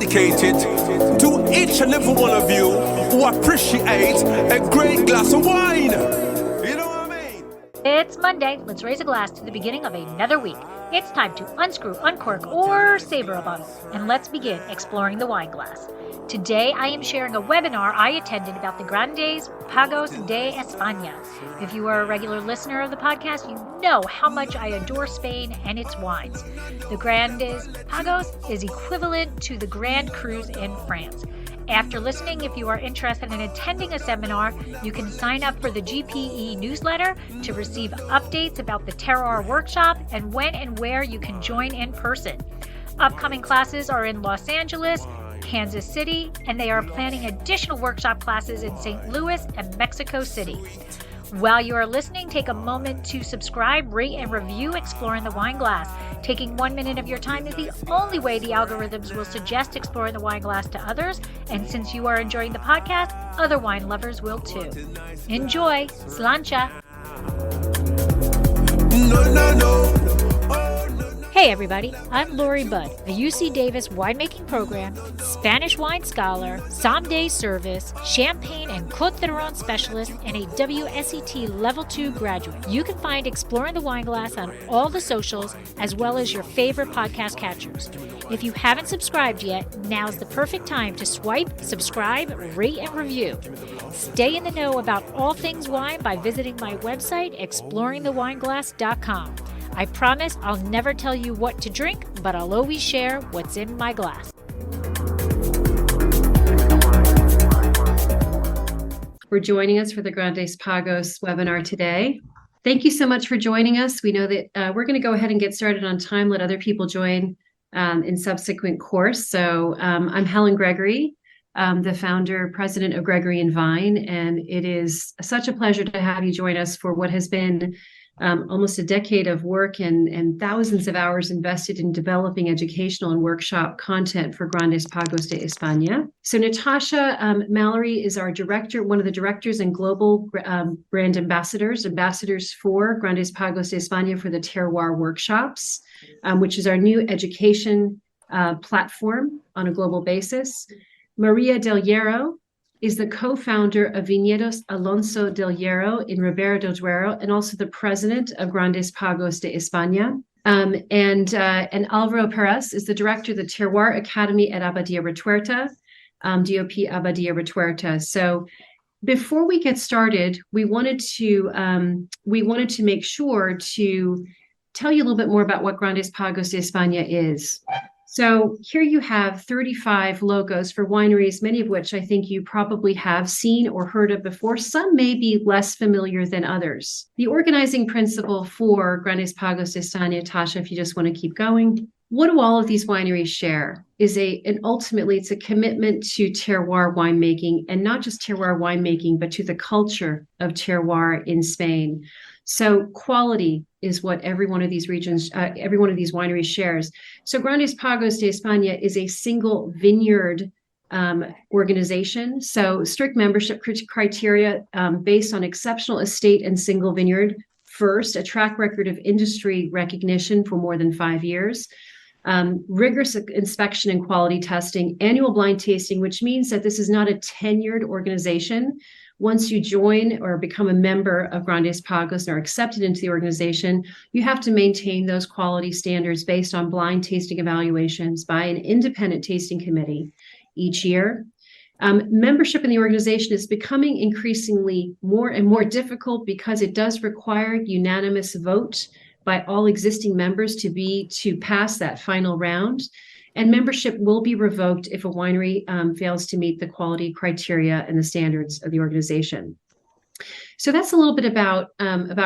dedicated to each and every one of you who appreciate a great glass of wine. You know what I mean? It's Monday. Let's raise a glass to the beginning of another week. It's time to unscrew, uncork, or saber a bottle. And let's begin exploring the wine glass. Today, I am sharing a webinar I attended about the Grandes Pagos de España. If you are a regular listener of the podcast, you know how much I adore Spain and its wines. The Grandes Pagos is equivalent to the Grand Crus in France. After listening, if you are interested in attending a seminar, you can sign up for the GPE newsletter to receive updates about the Terroir Workshop and when and where you can join in person. Upcoming classes are in Los Angeles, Kansas City, and they are planning additional workshop classes in St. Louis and Mexico City. While you are listening, take a moment to subscribe, rate, and review Exploring the Wine Glass. Taking 1 minute of your time is the only way the algorithms will suggest Exploring the Wine Glass to others, and since you are enjoying the podcast, other wine lovers will too. Enjoy! Slancha! Hey everybody, I'm Lori Budd, a UC Davis winemaking program, Spanish wine scholar, sommelier service, champagne and Côte d'Aron specialist, and a WSET Level 2 graduate. You can find Exploring the Wine Glass on all the socials, as well as your favorite podcast catchers. If you haven't subscribed yet, now's the perfect time to swipe, subscribe, rate, and review. Stay in the know about all things wine by visiting my website, exploringthewineglass.com. I promise I'll never tell you what to drink, but I'll always share what's in my glass. For joining us for the Grandes Pagos webinar today. Thank you so much for joining us. We know that we're going to go ahead and get started on time, let other people join in subsequent course. So I'm Helen Gregory, the founder, president of Gregory and Vine, and it is such a pleasure to have you join us for what has been almost a decade of work and thousands of hours invested in developing educational and workshop content for Grandes Pagos de España. So Natasha Mallory is our director, one of the directors and global brand ambassadors for Grandes Pagos de España for the Terroir Workshops, which is our new education platform on a global basis. Maria Del Hierro is the co-founder of Viñedos Alonso del Hierro in Ribera del Duero, and also the president of Grandes Pagos de España. And Alvaro Perez is the director of the Terroir Academy at Abadia Retuerta, DOP Abadia Retuerta. So before we get started, we wanted to make sure to tell you a little bit more about what Grandes Pagos de España is. So here you have 35 logos for wineries, many of which I think you probably have seen or heard of before. Some may be less familiar than others. The organizing principle for Grandes Pagos de España, Tasha, if you just want to keep going, what do all of these wineries share? Ultimately, it's a commitment to terroir winemaking, and not just terroir winemaking, but to the culture of terroir in Spain. So quality is what every one of these wineries shares. So Grandes Pagos de España is a single vineyard organization. So strict membership criteria based on exceptional estate and single vineyard. First, a track record of industry recognition for more than 5 years. Rigorous inspection and quality testing, annual blind tasting, which means that this is not a tenured organization. Once you join or become a member of Grandes Pagos and are accepted into the organization, you have to maintain those quality standards based on blind tasting evaluations by an independent tasting committee each year. Membership in the organization is becoming increasingly more and more difficult because it does require unanimous vote by all existing members to pass that final round. And membership will be revoked if a winery fails to meet the quality criteria and the standards of the organization. So that's a little bit about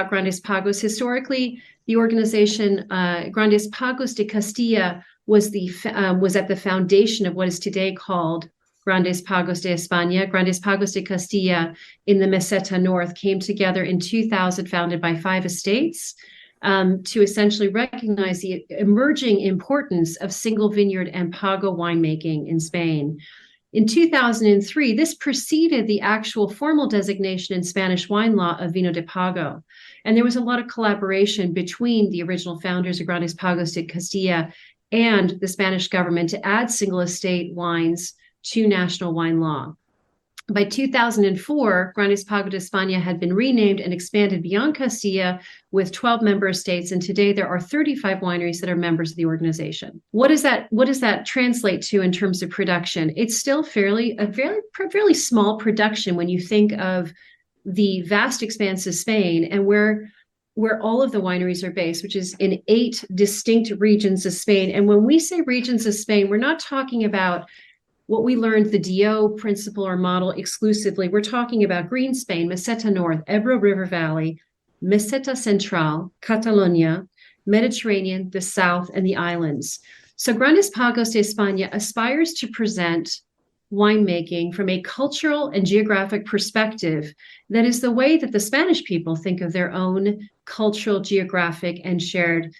Grandes Pagos. Historically, the organization Grandes Pagos de Castilla was at the foundation of what is today called Grandes Pagos de España. Grandes Pagos de Castilla in the Meseta North came together in 2000, founded by 5 estates, to essentially recognize the emerging importance of single vineyard and pago winemaking in Spain. In 2003, this preceded the actual formal designation in Spanish wine law of vino de pago. And there was a lot of collaboration between the original founders of Grandes Pagos de Castilla and the Spanish government to add single estate wines to national wine law. By 2004, Grandes Pagos de España had been renamed and expanded beyond Castilla with 12 member states, and today there are 35 wineries that are members of the organization. What does that translate to in terms of production? It's still a fairly small production when you think of the vast expanse of Spain and where all of the wineries are based, which is in 8 distinct regions of Spain. And when we say regions of Spain, we're not talking about what we learned, the DO principle or model exclusively. We're talking about Green Spain, Meseta North, Ebro River Valley, Meseta Central, Catalonia, Mediterranean, the South, and the islands. So Grandes Pagos de España aspires to present winemaking from a cultural and geographic perspective that is the way that the Spanish people think of their own cultural, geographic, and shared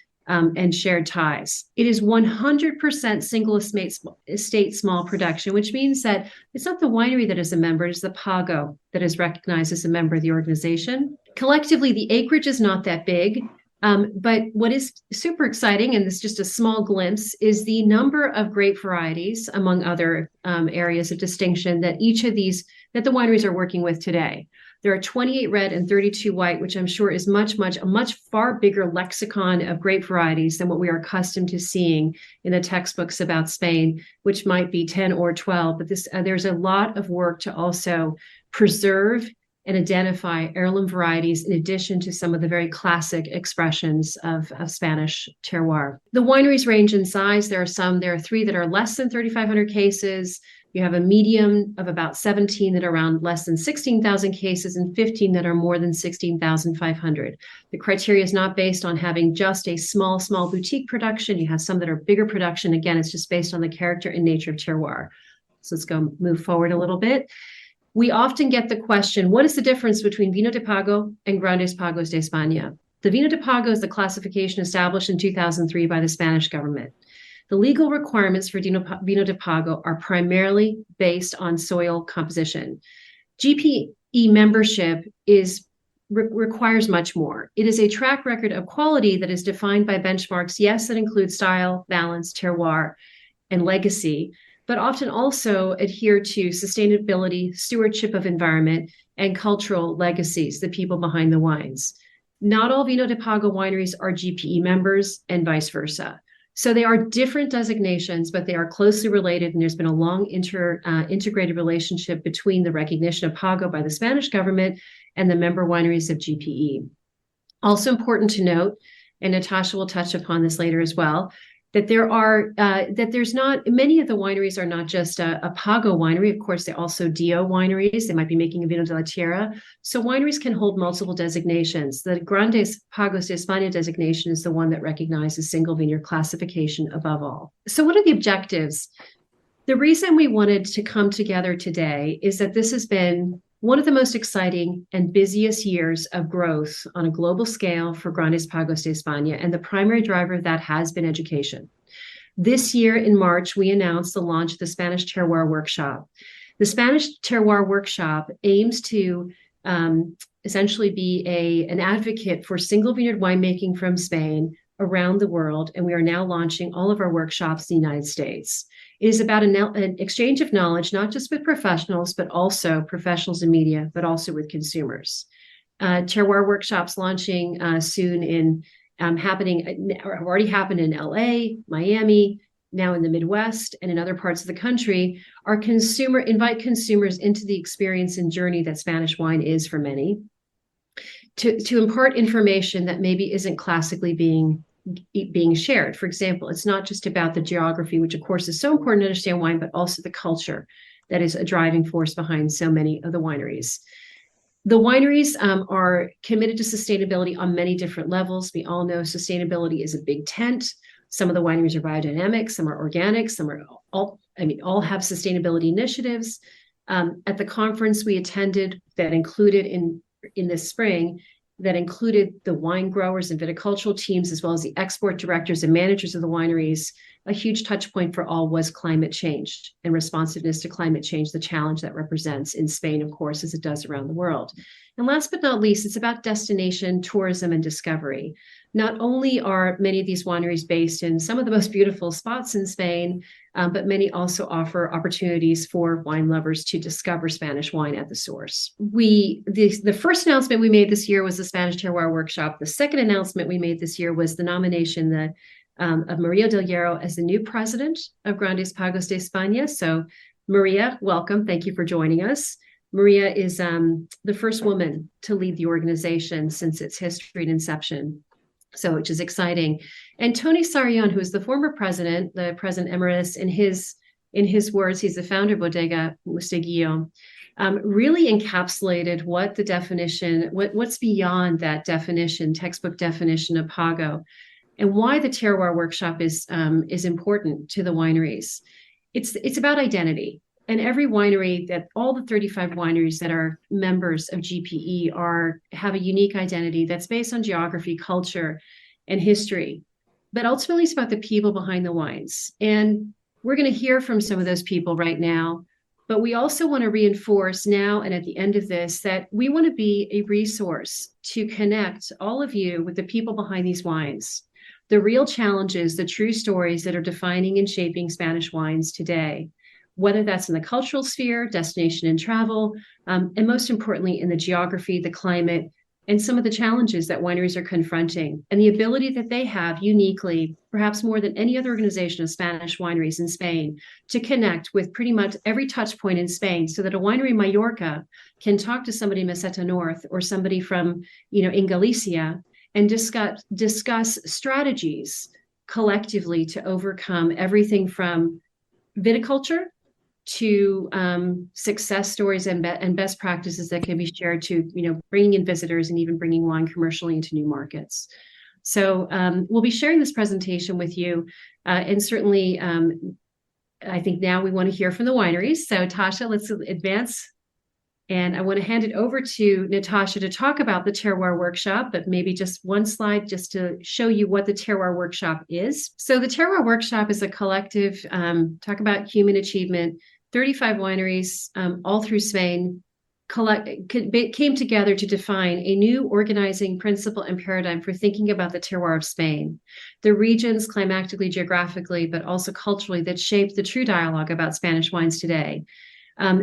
ties. It is 100% single estate small production, which means that it's not the winery that is a member, it's the Pago that is recognized as a member of the organization. Collectively, the acreage is not that big, but what is super exciting, and this is just a small glimpse, is the number of grape varieties, among other areas of distinction, that the wineries are working with today. There are 28 red and 32 white, which I'm sure is a much far bigger lexicon of grape varieties than what we are accustomed to seeing in the textbooks about Spain, which might be 10 or 12. But there's a lot of work to also preserve and identify heirloom varieties in addition to some of the very classic expressions of Spanish terroir. The wineries range in size. There are 3 that are less than 3,500 cases. You have a medium of about 17 that are around less than 16,000 cases and 15 that are more than 16,500. The criteria is not based on having just a small boutique production. You have some that are bigger production. Again, it's just based on the character and nature of terroir. So let's move forward a little bit. We often get the question, what is the difference between Vino de Pago and Grandes Pagos de España? The Vino de Pago is the classification established in 2003 by the Spanish government. The legal requirements for Vino de Pago are primarily based on soil composition. GPE membership requires much more. It is a track record of quality that is defined by benchmarks, yes, that include style, balance, terroir, and legacy, but often also adhere to sustainability, stewardship of environment, and cultural legacies, the people behind the wines. Not all Vino de Pago wineries are GPE members and vice versa. So they are different designations, but they are closely related, and there's been a long integrated relationship between the recognition of Pago by the Spanish government and the member wineries of GPE. Also important to note, and Natasha will touch upon this later as well, that many of the wineries are not just a Pago winery. Of course, they're also DO wineries. They might be making a Vino de la Tierra. So wineries can hold multiple designations. The Grandes Pagos de España designation is the one that recognizes single vineyard classification above all. So what are the objectives? The reason we wanted to come together today is that this has been one of the most exciting and busiest years of growth on a global scale for Grandes Pagos de España, and the primary driver of that has been education. This year in March, we announced the launch of the Spanish Terroir Workshop. The Spanish Terroir Workshop aims to essentially be an advocate for single vineyard winemaking from Spain around the world, and we are now launching all of our workshops in the United States. It is about an exchange of knowledge, not just with professionals, but also professionals in media, but also with consumers. Terroir Workshops launching soon already happened in LA, Miami, now in the Midwest, and in other parts of the country, invite consumers into the experience and journey that Spanish wine is for many, to impart information that maybe isn't classically being shared. For example, it's not just about the geography, which of course is so important to understand wine, but also the culture that is a driving force behind so many of the wineries. The wineries are committed to sustainability on many different levels. We all know sustainability is a big tent. Some of the wineries are biodynamic, some are organic, some are all have sustainability initiatives. At the conference we attended that included in this spring, that included the wine growers and viticultural teams, as well as the export directors and managers of the wineries. A huge touch point for all was climate change and responsiveness to climate change, the challenge that represents in Spain, of course, as it does around the world. And last but not least, it's about destination, tourism, and discovery. not only are many of these wineries based in some of the most beautiful spots in Spain, but many also offer opportunities for wine lovers to discover Spanish wine at the source. The first announcement we made this year was the Spanish Terroir Workshop. The second announcement we made this year was the nomination of Maria Del Hierro as the new president of Grandes Pagos de España. So Maria, welcome. Thank you for joining us. Maria is the first woman to lead the organization since its history and inception. So, which is exciting. And Tony Sarrion, who is the former president, the president emeritus, in his words, he's the founder of Bodega Musteguillo, really encapsulated what the definition, what's beyond that definition, textbook definition of Pago, and why the Terroir Workshop is important to the wineries. It's about identity. And every winery, that all the 35 wineries that are members of GPE have a unique identity that's based on geography, culture, and history. But ultimately, it's about the people behind the wines. And we're going to hear from some of those people right now. But we also want to reinforce now and at the end of this that we want to be a resource to connect all of you with the people behind these wines, the real challenges, the true stories that are defining and shaping Spanish wines today, whether that's in the cultural sphere, destination and travel, and most importantly, in the geography, the climate, and some of the challenges that wineries are confronting, and the ability that they have uniquely, perhaps more than any other organization of Spanish wineries in Spain, to connect with pretty much every touch point in Spain, so that a winery in Mallorca can talk to somebody in Meseta North or somebody from, in Galicia, and discuss strategies collectively to overcome everything from viticulture to success stories and best practices that can be shared to, bringing in visitors and even bringing wine commercially into new markets. So we'll be sharing this presentation with you. And certainly, I think now we want to hear from the wineries. So Tasha, let's advance. And I want to hand it over to Natasha to talk about the Terroir Workshop, but maybe just one slide just to show you what the Terroir Workshop is. So the Terroir Workshop is a collective, talk about human achievement, 35 wineries all through Spain came together to define a new organizing principle and paradigm for thinking about the terroir of Spain, the regions climatically, geographically, but also culturally that shape the true dialogue about Spanish wines today.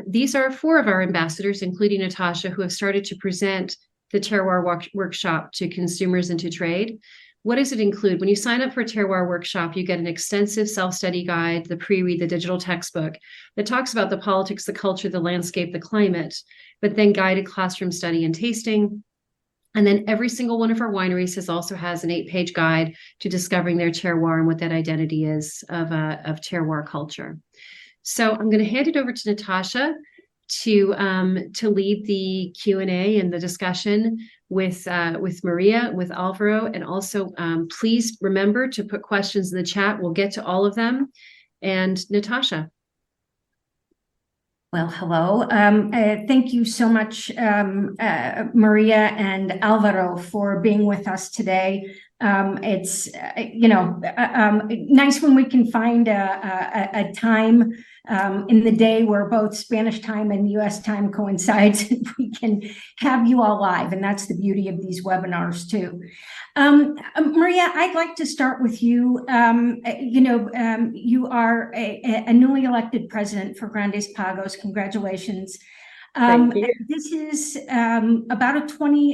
These are 4 of our ambassadors, including Natasha, who have started to present the Terroir Workshop to consumers and to trade. What does it include? When you sign up for a Terroir Workshop, you get an extensive self-study guide, the pre-read, the digital textbook that talks about the politics, the culture, the landscape, the climate, but then guided classroom study and tasting. And then every single one of our wineries also has an 8-page guide to discovering their terroir and what that identity is of terroir culture. So I'm going to hand it over to Natasha to lead the Q&A and the discussion with Maria, with Alvaro, and also please remember to put questions in the chat. We'll get to all of them. And Natasha. Well, hello. Thank you so much, Maria and Alvaro, for being with us today. It's nice when we can find a time in the day where both Spanish time and US time coincides, and we can have you all live, and that's the beauty of these webinars too. Maria, I'd like to start with you. You are a newly elected president for Grandes Pagos. Congratulations. Thank you. This is about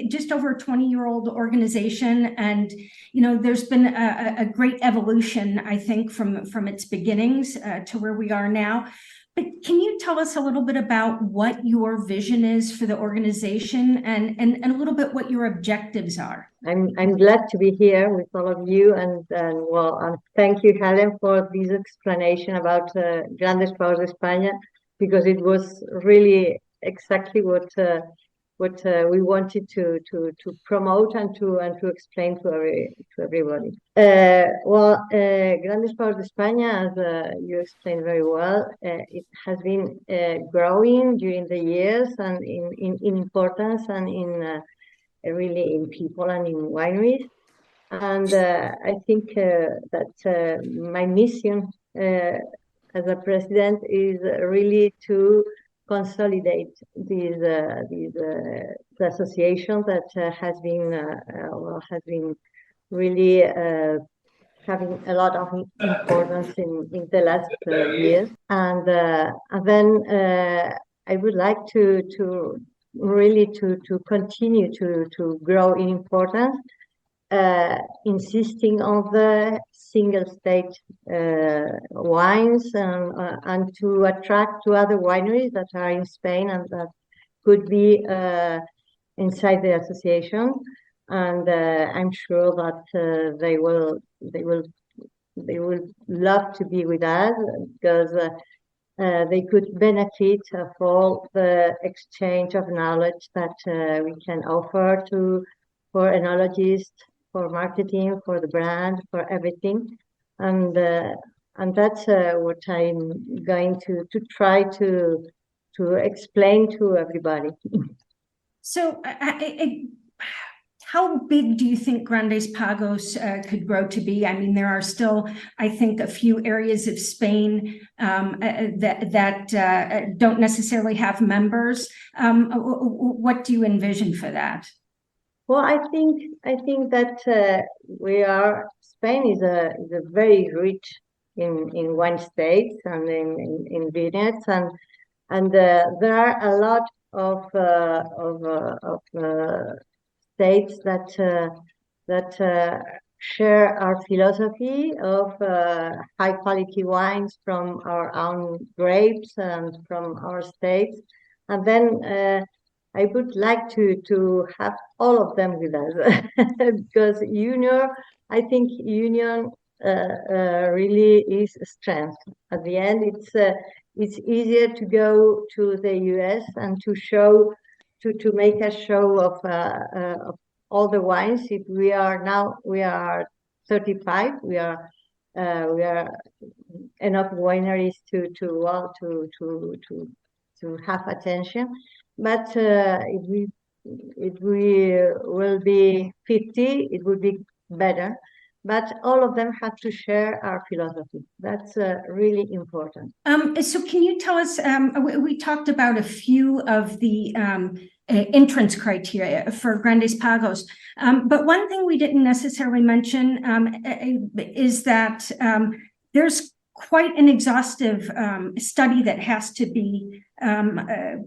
just over a 20-year-old organization, and there's been a great evolution, I think, from its beginnings to where we are now. But can you tell us a little bit about what your vision is for the organization and a little bit what your objectives are? I'm glad to be here with all of you, and thank you, Helen, for this explanation about Grandes Pagos de España, because it was really exactly what we wanted to promote and to explain to everybody. Grandes Pagos de España, as you explained very well, it has been growing during the years and in importance and in really in people and in wineries. And I think that my mission as a president is really to consolidate these association that has been really having a lot of importance in the last years. And then I would like to really to continue to grow in importance, insisting on the single stage wines and to attract to other wineries that are in Spain and that could be inside the association. And I'm sure that they will love to be with us, because they could benefit of all the exchange of knowledge that we can offer for enologists, for marketing, for the brand, for everything. And that's what I'm going to try to explain to everybody. So how big do you think Grandes Pagos could grow to be? I mean, there are still, I think, a few areas of Spain that don't necessarily have members. What do you envision for that? Well, I think that Spain is a very rich in wine states and in vineyards, and there are a lot of states that share our philosophy of high quality wines from our own grapes and from our states. And then I would like to have all of them with us because I think union really is a strength. At the end, it's easier to go to the US and to make a show of all the wines. If we are 35, we are enough wineries to have attention. But if we will be 50, it would be better. But all of them have to share our philosophy. That's really important. So can you tell us, we talked about a few of the entrance criteria for Grandes Pagos, but one thing we didn't necessarily mention is that there's quite an exhaustive study that has to be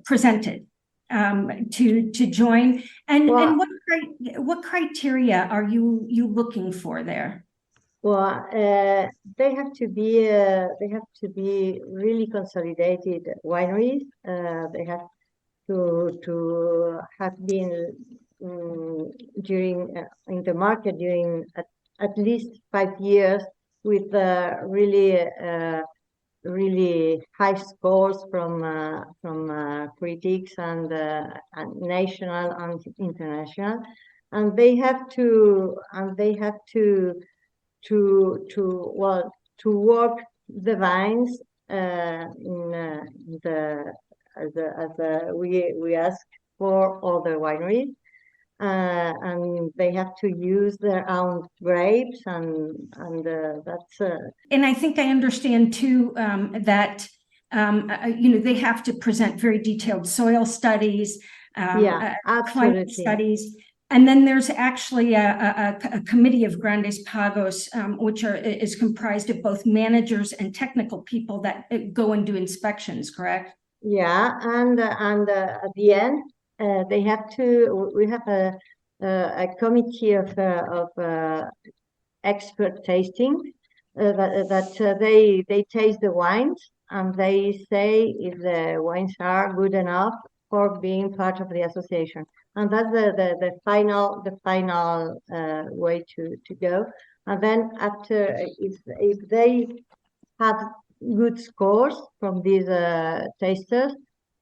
presented to join, and what criteria are you looking for there? Well, they have to be really consolidated wineries. They have to have been in the market during at least 5 years with really high scores from critics and national and international, and they have to work the vines we ask for other wineries, and they have to use their own grapes, and that's. And I think I understand too that they have to present very detailed soil studies, climate studies. And then there's actually a committee of Grandes Pagos, which is comprised of both managers and technical people that go and do inspections, correct? Yeah, and at the end, we have a committee of expert tasting that they taste the wines and they say if the wines are good enough for being part of the association. And that's the final way to go. And then after, if they have good scores from these tasters,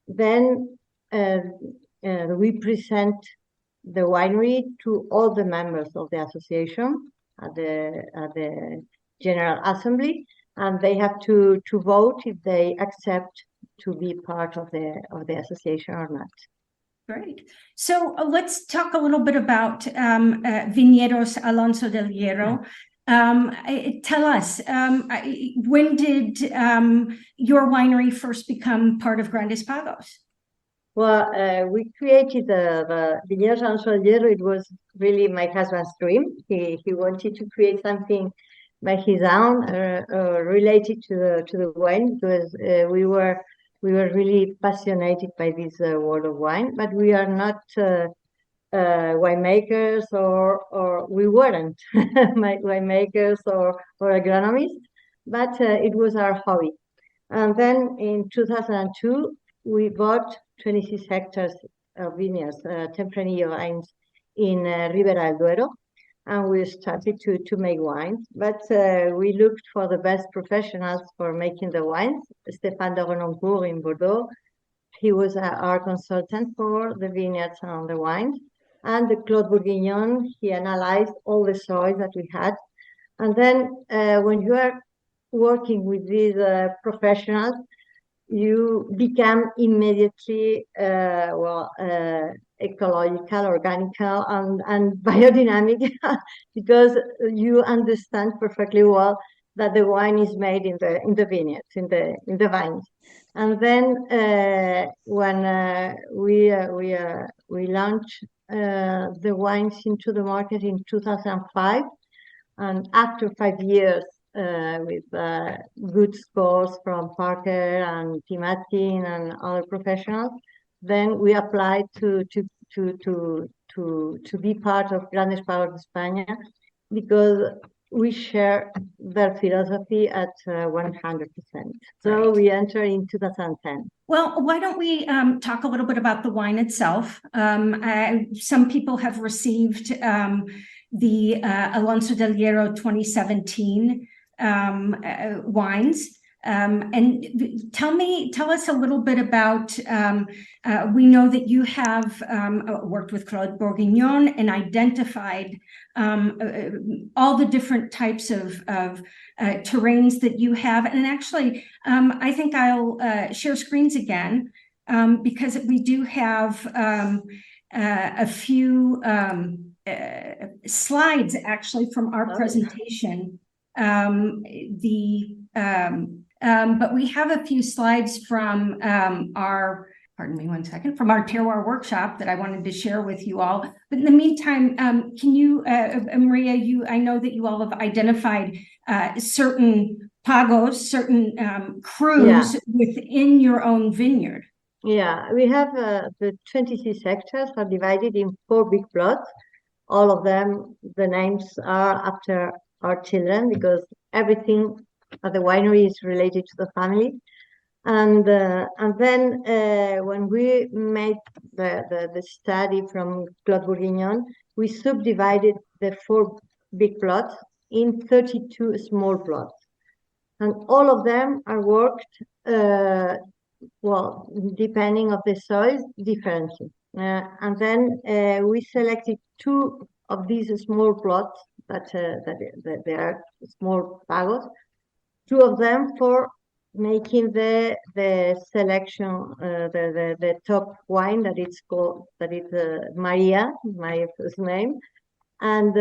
then we present the winery to all the members of the association at the General Assembly, and they have to vote if they accept to be part of the association or not. Great. So let's talk a little bit about Viñedos Alonso del Hierro. Tell us, when did your winery first become part of Grandes Pagos? We created the Viñedos Alonso del Hierro. It was really my husband's dream. He wanted to create something by his own related to the wine, because we were really passionate by this world of wine, but we are not winemakers, or we weren't winemakers or agronomists, but it was our hobby. And then in 2002, we bought 26 hectares of vineyards, Tempranillo vines in Ribera del Duero, and we started to make wines. But we looked for the best professionals for making the wines. Stéphane de Renoncourt in Bordeaux, he was our consultant for the vineyards and the wines. And Claude Bourguignon, he analyzed all the soils that we had. And then when you are working with these professionals, you become immediately ecological, organical, and biodynamic, because you understand perfectly well that the wine is made in the vineyards, in the vines. And then when we launched the wines into the market in 2005, and after 5 years with good scores from Parker and Tim Atkin and other professionals, then we applied to be part of Grandes Pagos de España, because we share their philosophy at 100%. So Right. we entered in 2010. Well, why don't we talk a little bit about the wine itself? Some people have received the Alonso del Hierro 2017 wines. And tell us a little bit about, we know that you have worked with Claude Bourguignon and identified all the different types of terrains that you have. And actually, I think I'll share screens again, because we do have a few slides actually from our presentation. But we have a few slides from our, pardon me one second, from our Terroir Workshop that I wanted to share with you all. But in the meantime, can you, Maria, I know that you all have identified certain pagos, certain crus within your own vineyard. Yeah, we have the 26 hectares are divided in 4 big plots. All of them, the names are after our children, because everything at the winery is related to the family. And then when we made the study from Claude Bourguignon, we subdivided the 4 big plots in 32 small plots. And all of them are worked, depending on the soil, differently. And then we selected 2 of these small plots that they are small pagos, 2 of them for making the selection, the top wine that it's called, that is Maria, my first name, and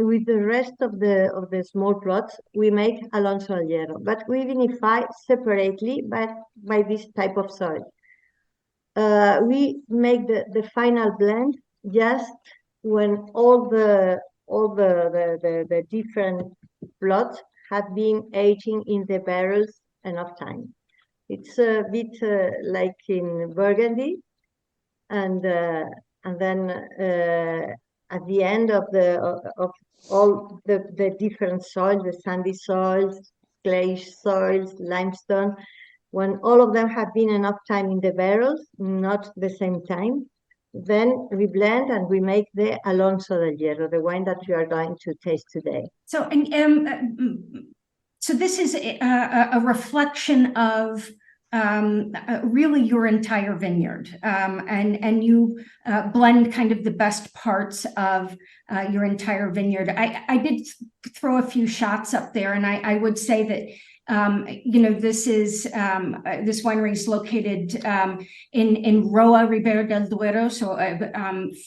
with the rest of the small plots we make Alonso del Hierro, but we vinify separately by this type of soil. We make the final blend just when all the different plots have been aging in the barrels enough time. It's a bit like in Burgundy, and then at the end of all the different soils, the sandy soils, clay soils, limestone, when all of them have been enough time in the barrels, not the same time, then we blend and we make the Alonso del Hierro, the wine that we are going to taste today. So, so this is a reflection of really your entire vineyard, and you blend kind of the best parts of your entire vineyard. I did throw a few shots up there, and I would say that this is this winery is located in Roa, Ribera del Duero, so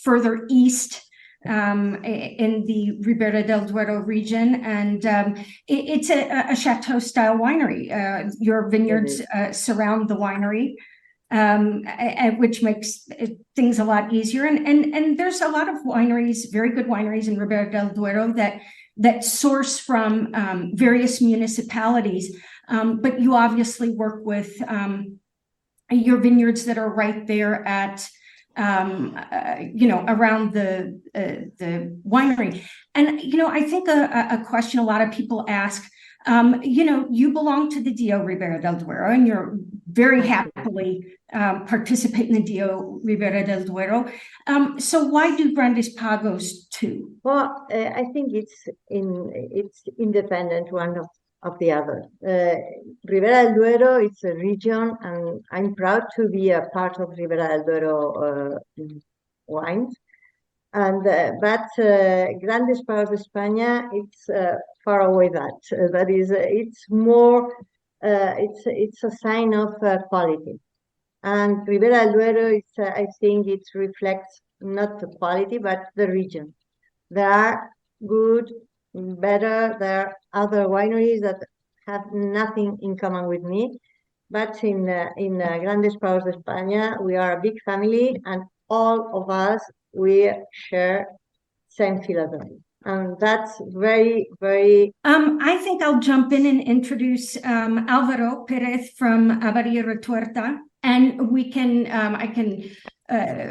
further east in the Ribera del Duero region, and it's a chateau style winery. Your vineyards surround the winery. which makes things a lot easier. And there's a lot of wineries, very good wineries in Ribera del Duero that source from various municipalities. But you obviously work with your vineyards that are right there at around the winery. And I think a question a lot of people ask, you belong to the DO Ribera del Duero, and you're very happily participate in the DO Ribera del Duero. So why do Grandes Pagos too? Well, I think it's independent one of the other. Ribera del Duero, it's a region, and I'm proud to be a part of Ribera del Duero wines. And but Grandes Pagos de España, it's far away. That is, it's more. It's a sign of quality. And Ribera del Duero, I think it reflects not the quality but the region. There are good, better. There are other wineries that have nothing in common with me. But in Grandes Pagos de España, we are a big family, and all of us, we share same philosophy. And that's very, very... I think I'll jump in and introduce Álvaro Pérez from Abadía Retuerta. And we can, I can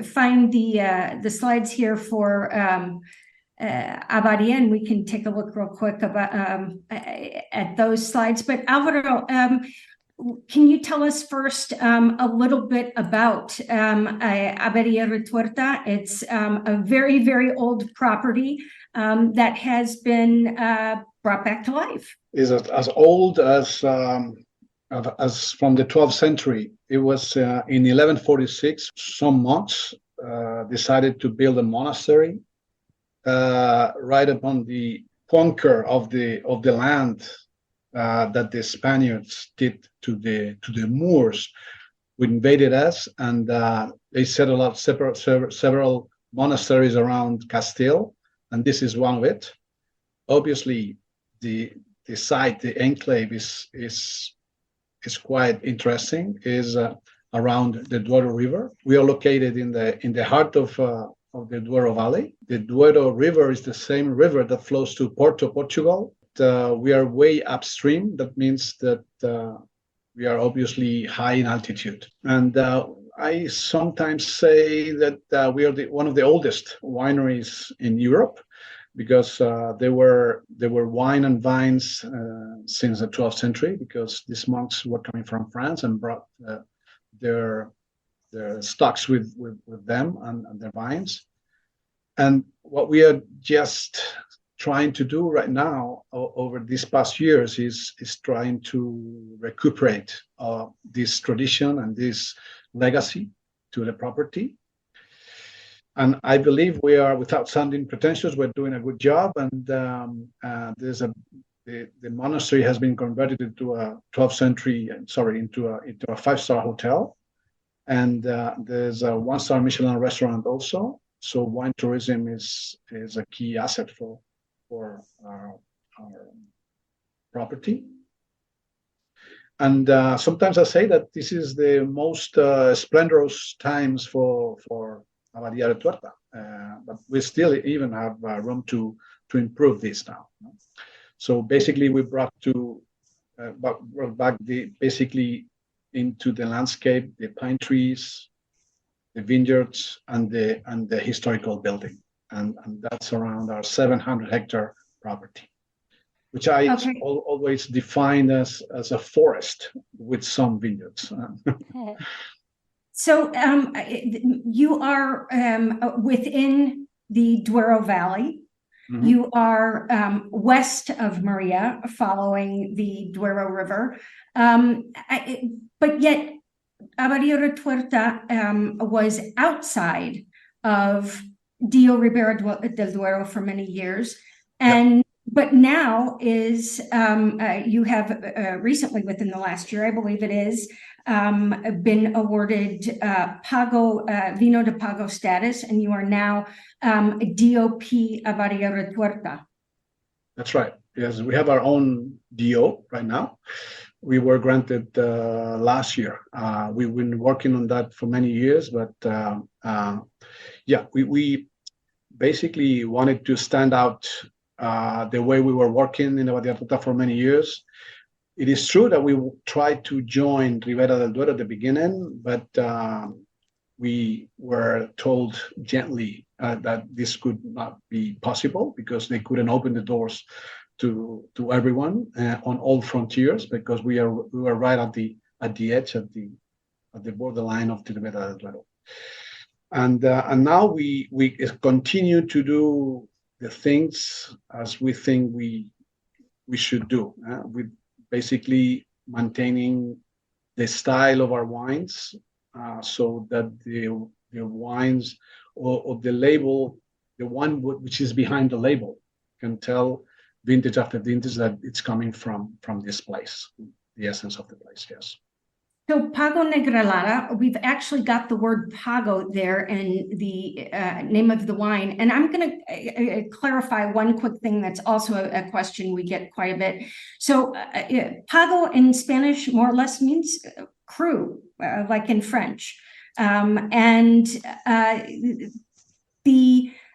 find the slides here for Abadía, and we can take a look real quick about at those slides. But Álvaro, can you tell us first a little bit about Abadía Retuerta? It's a very, very old property that has been brought back to life. Is as old as from the 12th century. It was in 1146. Some monks decided to build a monastery right upon the conquer of the land that the Spaniards did to the Moors, who invaded us, and they settled up several monasteries around Castile, and this is one of it. Obviously, the site, the enclave, is quite interesting. Is around the Duero River. We are located in the heart of the Duero Valley. The Duero River is the same river that flows to Porto, Portugal. We are way upstream. That means that we are obviously high in altitude. And I sometimes say that we are one of the oldest wineries in Europe, because there were wine and vines since the 12th century, because these monks were coming from France and brought their stocks with them and their vines. And what we are just trying to do right now over these past years is trying to recuperate this tradition and this legacy to the property. And I believe we are, without sounding pretentious, we're doing a good job. And the monastery has been converted into a 12th century, into a 5-star hotel. And there's a 1-star Michelin restaurant also. So wine tourism is a key asset for our property. And sometimes I say that this is the most splendorous times for Abadía Retuerta, but we still even have room to improve this now. So basically, we brought back basically into the landscape the pine trees, the vineyards, and the historical building, and that's around our 700-hectare property, which I always define as a forest with some vineyards. So you are within the Duero Valley. Mm-hmm. You are west of Maria, following the Duero River. But yet, Abadía Retuerta was outside of DO Ribera del Duero for many years. And but now is you have recently, within the last year, I believe it is, been awarded Vino de Pago status, and you are now DOP Abadía Retuerta. That's right. Yes, we have our own DO right now. we were granted last year. We've been working on that for many years, but yeah, we basically wanted to stand out the way we were working in Abadiatuta for many years. It is true that we tried to join Ribera del Duero at the beginning, but we were told gently that this could not be possible because they couldn't open the doors to everyone on all frontiers, because we were right at the edge of the borderline of the Ribera del Duero. And now we continue to do the things as we think we should do, with basically maintaining the style of our wines, so that the wines or the label, the one which is behind the label, can tell vintage after vintage that it's coming from this place, the essence of the place. Yes. So Pago Negralada, we've actually got the word Pago there and the name of the wine. And I'm going to clarify one quick thing that's also a question we get quite a bit. So Pago in Spanish more or less means cru, like in French.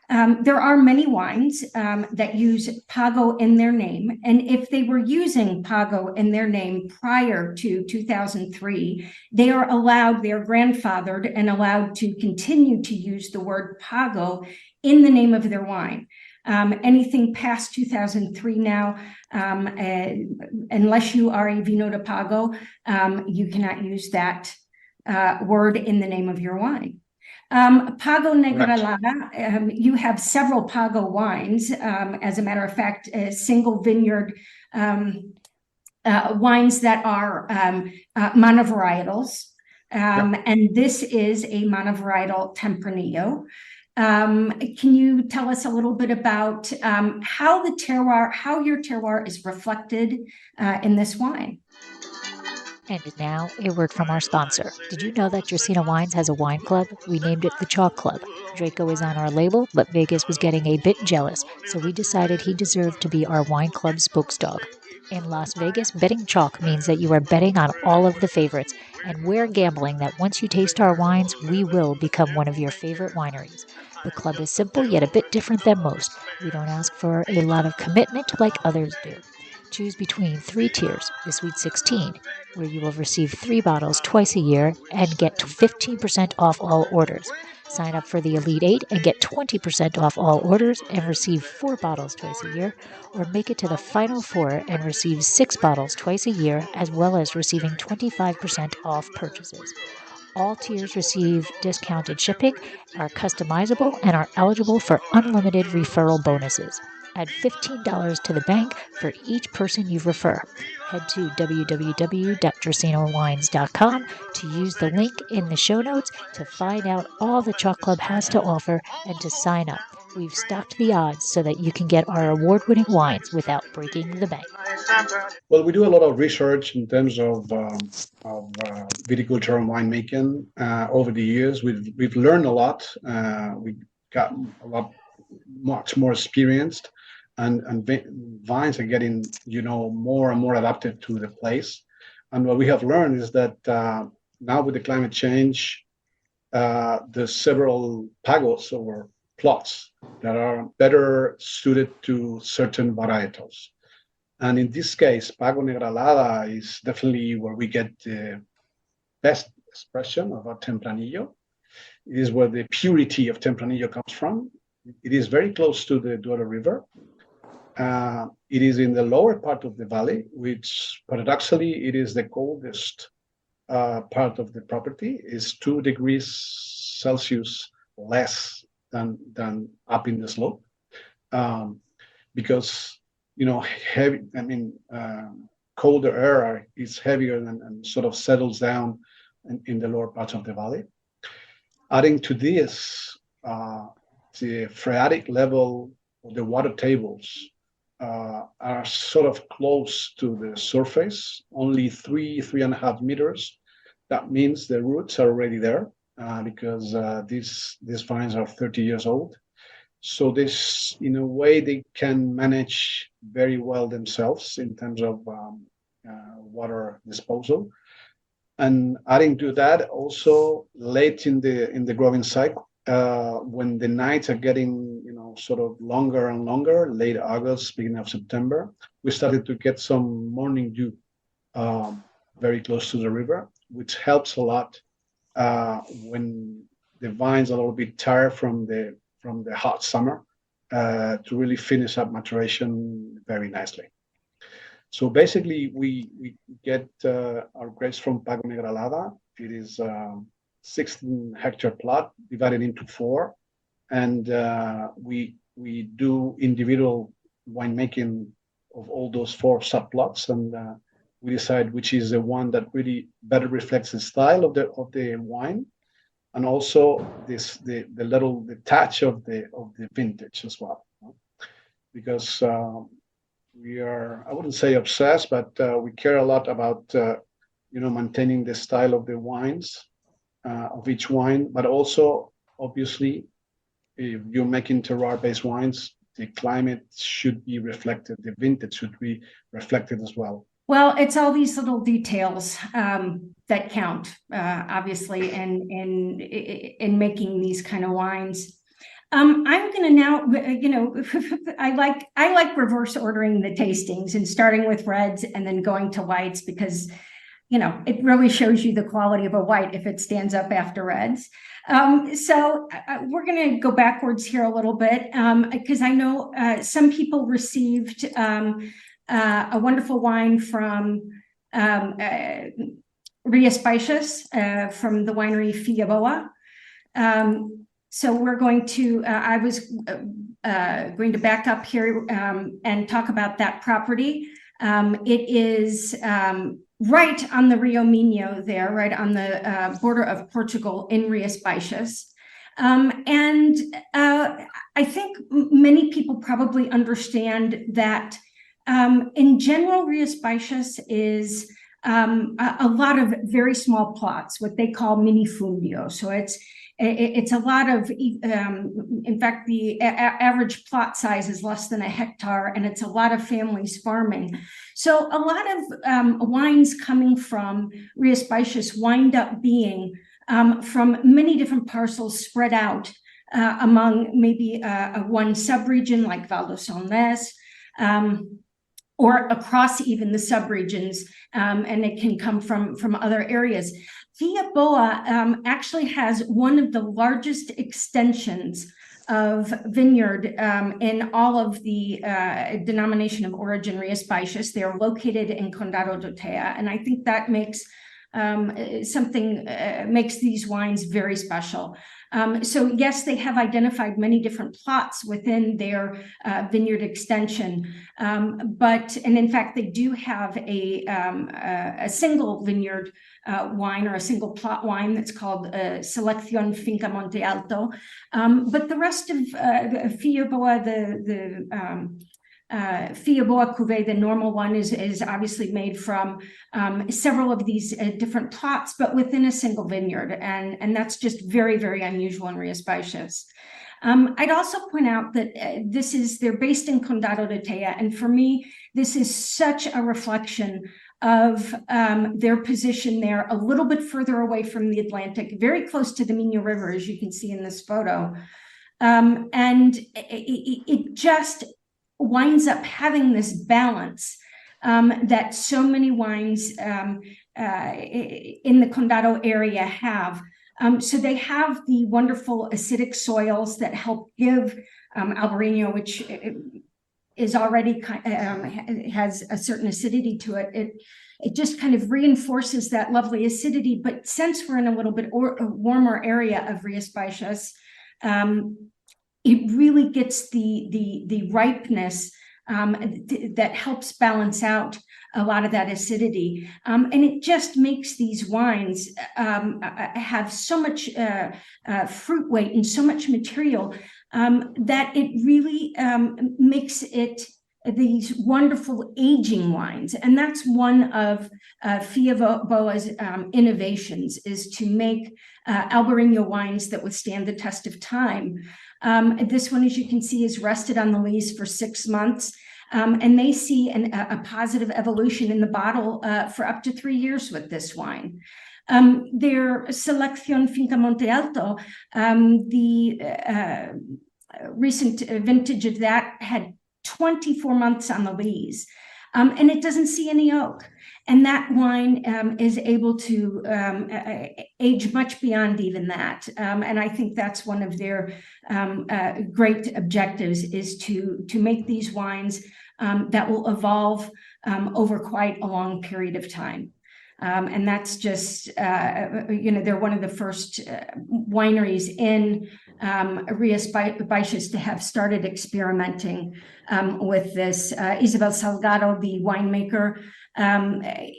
There are many wines that use Pago in their name. And if they were using Pago in their name prior to 2003, they are grandfathered and allowed to continue to use the word Pago in the name of their wine. Anything past 2003 now, unless you are a Vino de Pago, you cannot use that word in the name of your wine. Pago Negralada, you have several Pago wines. As a matter of fact, single vineyard wines that are monovarietals. And this is a monovarietal Tempranillo. Can you tell us a little bit about how your terroir is reflected in this wine? And now, a word from our sponsor. Did you know that Dracaena Wines has a wine club? We named it the Chalk Club. Draco is on our label, but Vegas was getting a bit jealous, so we decided he deserved to be our wine club spokesdog. In Las Vegas, betting chalk means that you are betting on all of the favorites, and we're gambling that once you taste our wines, we will become one of your favorite wineries. The club is simple, yet a bit different than most. We don't ask for a lot of commitment like others do. Choose between 3 tiers, the Sweet 16, where you will receive 3 bottles twice a year and get 15% off all orders. Sign up for the Elite 8 and get 20% off all orders and receive 4 bottles twice a year, or make it to the Final 4 and receive 6 bottles twice a year, as well as receiving 25% off purchases. All tiers receive discounted shipping, are customizable, and are eligible for unlimited referral bonuses. Add $15 to the bank for each person you refer. Head to www.dracaenawines.com to use the link in the show notes to find out all the Chalk Club has to offer and to sign up. We've stocked the odds so that you can get our award-winning wines without breaking the bank. Well, we do a lot of research in terms of viticulture and winemaking over the years. We've learned a lot. We got much more experienced. And vines are getting, more and more adapted to the place. And what we have learned is that now with the climate change, there's several pagos or plots that are better suited to certain varietals. And in this case, Pago Negralada is definitely where we get the best expression of our Tempranillo. It is where the purity of Tempranillo comes from. It is very close to the Duero River. It is in the lower part of the valley, which paradoxically, it is the coldest part of the property. It's 2 degrees Celsius less than up in the slope. Because, colder air is heavier and sort of settles down in the lower parts of the valley. Adding to this, the phreatic level of the water tables are sort of close to the surface, only 3.5 meters. That means the roots are already there because these vines are 30 years old. So this, in a way, they can manage very well themselves in terms of water disposal. And adding to that, also late in the growing cycle, when the nights are getting, sort of longer and longer, late August, beginning of September, we started to get some morning dew very close to the river, which helps a lot when the vines are a little bit tired from the hot summer to really finish up maturation very nicely. So basically, we get our grapes from Pago Negralada. It is 16-hectare plot divided into 4, and we do individual winemaking of all those 4 subplots, and we decide which is the one that really better reflects the style of the wine, and also the touch of the vintage as well, because we are, I wouldn't say obsessed, but we care a lot about maintaining the style of the wines, of each wine, but also obviously if you're making terroir-based wines, the climate should be reflected, the vintage should be reflected as well. Well, it's all these little details that count, obviously, in making these kind of wines. I'm going to now, I like reverse ordering the tastings and starting with reds and then going to whites, because it really shows you the quality of a white if it stands up after reds. So we're going to go backwards here a little bit, because I know some people received a wonderful wine from Rías Baixas, from the winery Fia-Boa. So we're going to, I was going to back up here and talk about that property. It is right on the Rio Minho there, right on the border of Portugal in Rías Baixas. And I think many people probably understand that in general, Rías Baixas is a lot of very small plots, what they call minifundio. So it's a lot of, in fact, the average plot size is less than a hectare, and it's a lot of families farming. So a lot of wines coming from Rías Baixas wind up being from many different parcels spread out among maybe one subregion like Val do São Lés, or across even the subregions, and it can come from other areas. Fia-Boa actually has one of the largest extensions of vineyard in all of the denomination of origin Rías Baixas. They are located in Condado do Teia, and I think that makes makes these wines very special. So yes, they have identified many different plots within their vineyard extension, and in fact, they do have a single vineyard wine, or a single plot wine, that's called Selección Finca Monte Alto. But the rest of Fia-Boa, Fia-Boa Cuvée, the normal one, is obviously made from several of these different plots, but within a single vineyard, and that's just very, very unusual in Rías Baixas. I'd also point out that they're based in Condado de Teia, and for me, this is such a reflection of their position there, a little bit further away from the Atlantic, very close to the Minho River, as you can see in this photo, and it just winds up having this balance that so many wines in the Condado area have. So they have the wonderful acidic soils that help give Albarino, which is already has a certain acidity to it. It just kind of reinforces that lovely acidity. But since we're in a little bit warmer area of Rías Baixas, it really gets the ripeness that helps balance out a lot of that acidity. And it just makes these wines have so much fruit weight and so much material that it really makes it these wonderful aging wines. And that's one of Fia-Boa's innovations, is to make Albarino wines that withstand the test of time. This one, as you can see, is rested on the lees for 6 months. And they see a positive evolution in the bottle for up to 3 years with this wine. Their Selección Finca Monte Alto, the recent vintage of that had 24 months on the lees, and it doesn't see any oak. And that wine is able to age much beyond even that. And I think that's one of their great objectives, is to make these wines that will evolve over quite a long period of time. And that's just, they're one of the first wineries in Rías Baixas to have started experimenting with this. Isabel Salgado, the winemaker,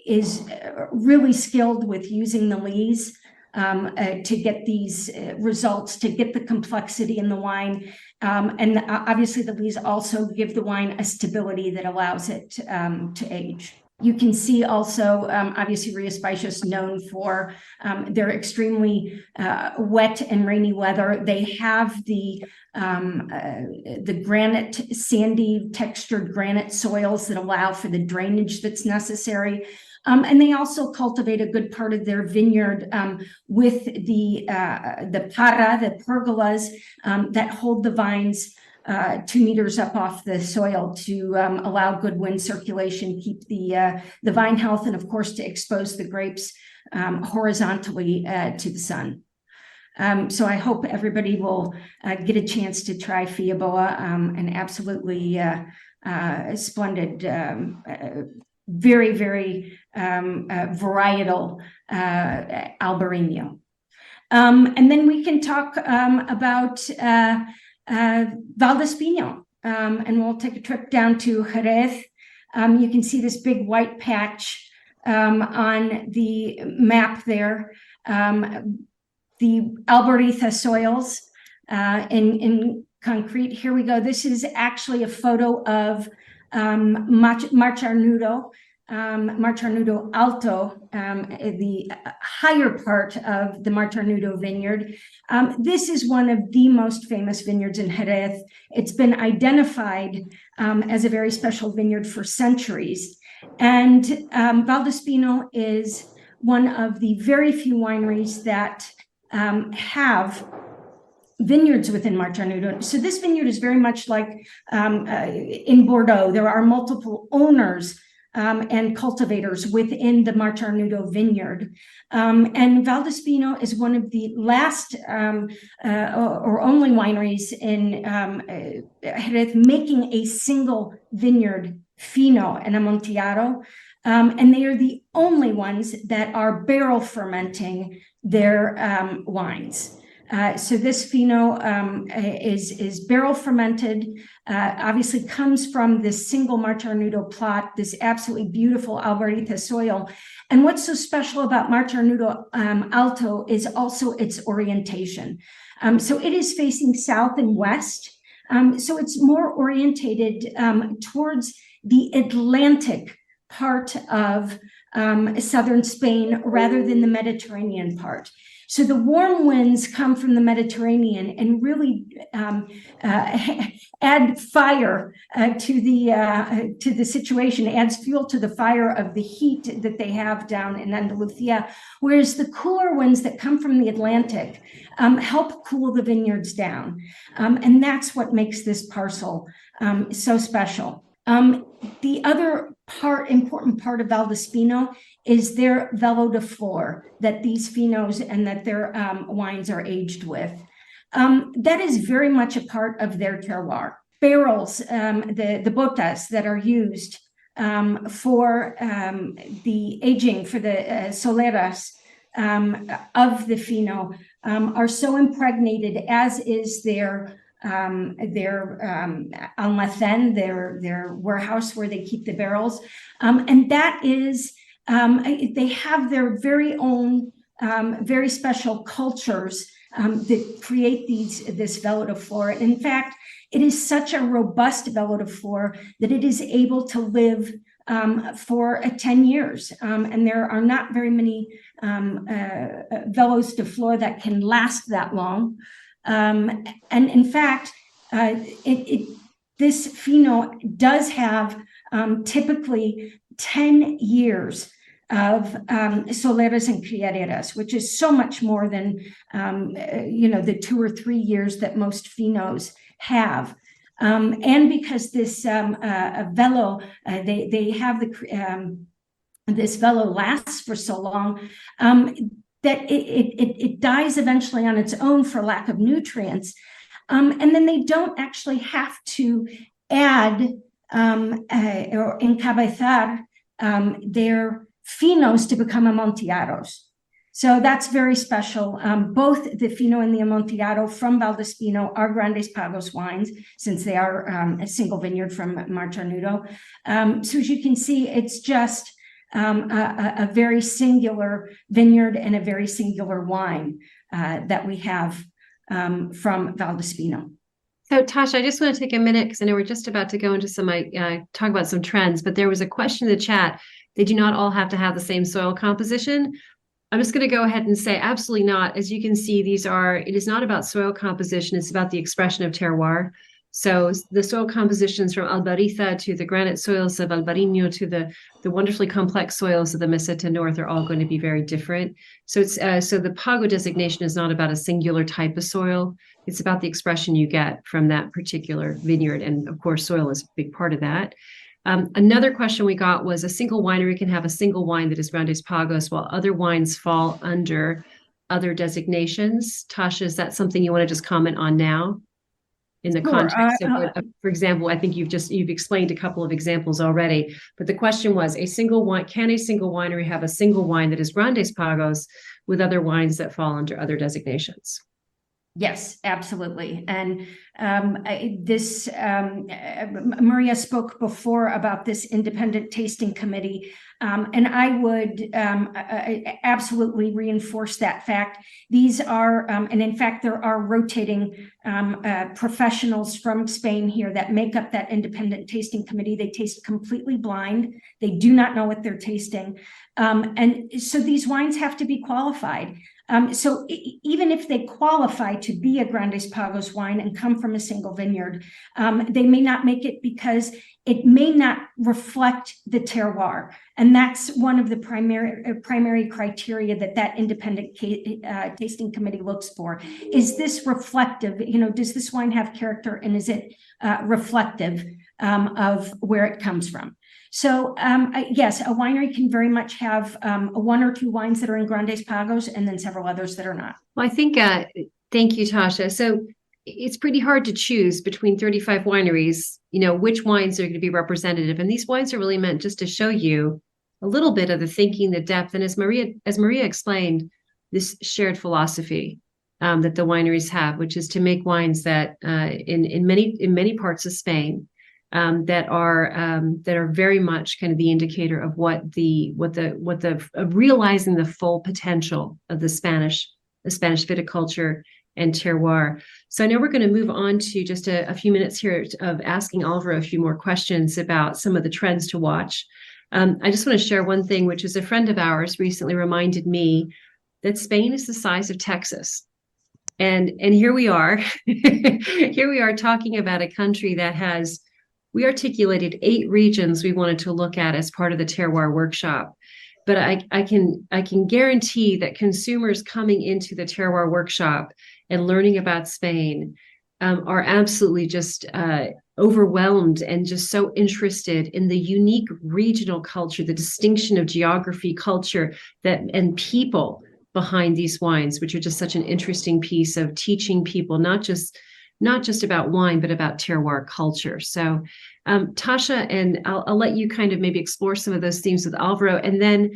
is really skilled with using the lees to get these results, to get the complexity in the wine. And obviously the lees also give the wine a stability that allows it to age. You can see also, obviously, Rías Baixas known for their extremely wet and rainy weather. They have the granite, sandy, textured granite soils that allow for the drainage that's necessary. And they also cultivate a good part of their vineyard with the para, the pergolas that hold the vines 2 meters up off the soil to allow good wind circulation, keep the vine health, and of course to expose the grapes horizontally to the sun. So I hope everybody will get a chance to try Fiaboa, an absolutely splendid, very, very varietal Albarino. And then we can talk about Valdespino, and we'll take a trip down to Jerez. You can see this big white patch on the map there. The Albariza soils in concrete. Here we go. This is actually a photo of Marcharnudo Alto, the higher part of the Marcharnudo vineyard. This is one of the most famous vineyards in Jerez. It's been identified as a very special vineyard for centuries. And Valdespino is one of the very few wineries that have vineyards within Marcharnudo. So this vineyard is very much like in Bordeaux. There are multiple owners and cultivators within the Marcharnudo vineyard. And Valdespino is one of the last or only wineries in Jerez making a single vineyard fino and amontillado. And they are the only ones that are barrel fermenting their wines. So this fino is barrel fermented, obviously comes from this single Marcharnudo plot, this absolutely beautiful Albariza soil. And what's so special about Marcharnudo Alto is also its orientation. So it is facing south and west. So it's more orientated towards the Atlantic part of southern Spain rather than the Mediterranean part. So the warm winds come from the Mediterranean and really add fire to the situation, adds fuel to the fire of the heat that they have down in Andalusia, whereas the cooler winds that come from the Atlantic help cool the vineyards down. And that's what makes this parcel so special. The other important part of Valdespino is their velo de flor that these finos and that their wines are aged with. That is very much a part of their terroir. Barrels, the botas that are used for the aging, for the soleras of the fino are so impregnated, as is their almacén, their warehouse where they keep the barrels, and that is they have their very own very special cultures that create this velo de flor. In fact, it is such a robust velo de flor that it is able to live for 10 years, and there are not very many velos de flor that can last that long. And in fact, it this Fino does have typically 10 years of soleras and criaderas, which is so much more than the 2 or 3 years that most Finos have. And because this velo, they have this velo lasts for so long that it dies eventually on its own for lack of nutrients. And then they don't actually have to add or encabezar their Finos to become Amontillados. So that's very special. Both the Fino and the Amontillado from Valdespino are Grandes Pagos wines, since they are a single vineyard from Martornudo. So as you can see, it's just a very singular vineyard and a very singular wine that we have from Valdespino. So Tasha, I just want to take a minute because I know we're just about to go into some talk about some trends, but there was a question in the chat. They do not all have to have the same soil composition. I'm just going to go ahead and say absolutely not. As you can see, it is not about soil composition. It's about the expression of terroir. So the soil compositions from Albariza to the granite soils of Albarino to the wonderfully complex soils of the Meseta North are all going to be very different. So so the Pago designation is not about a singular type of soil. It's about the expression you get from that particular vineyard. And of course, soil is a big part of that. Another question we got was a single winery can have a single wine that is Grandes Pagos while other wines fall under other designations. Tasha, is that something you want to just comment on now? In the context of, for example, I think you've explained a couple of examples already, but the question was can a single winery have a single wine that is Grandes Pagos with other wines that fall under other designations? Yes, absolutely. And Maria spoke before about this independent tasting committee, and I would absolutely reinforce that fact. These are, and in fact, there are rotating professionals from Spain here that make up that independent tasting committee. They taste completely blind. They do not know what they're tasting. And so these wines have to be qualified. So even if they qualify to be a Grandes Pagos wine and come from a single vineyard, they may not make it because it may not reflect the terroir. And that's one of the primary criteria that independent tasting committee looks for. Is this reflective? Does this wine have character, and is it reflective of where it comes from? So yes, a winery can very much have 1 or 2 wines that are in Grandes Pagos and then several others that are not. Well, I think, thank you, Tasha. So it's pretty hard to choose between 35 wineries, which wines are going to be representative. And these wines are really meant just to show you a little bit of the thinking, the depth. And as Maria explained, this shared philosophy that the wineries have, which is to make wines that in many parts of Spain, that are very much kind of the indicator of realizing the full potential of the Spanish viticulture and terroir. So I know we're going to move on to just a few minutes here of asking Alvaro a few more questions about some of the trends to watch. I just want to share one thing, which is a friend of ours recently reminded me that Spain is the size of Texas. And here we are, here we are talking about a country that we articulated 8 regions we wanted to look at as part of the Terroir Workshop. But I can guarantee that consumers coming into the Terroir Workshop and learning about Spain are absolutely just overwhelmed and just so interested in the unique regional culture, the distinction of geography, culture, and people behind these wines, which are just such an interesting piece of teaching people, not just about wine, but about terroir culture. So Tasha, and I'll let you kind of maybe explore some of those themes with Alvaro. And then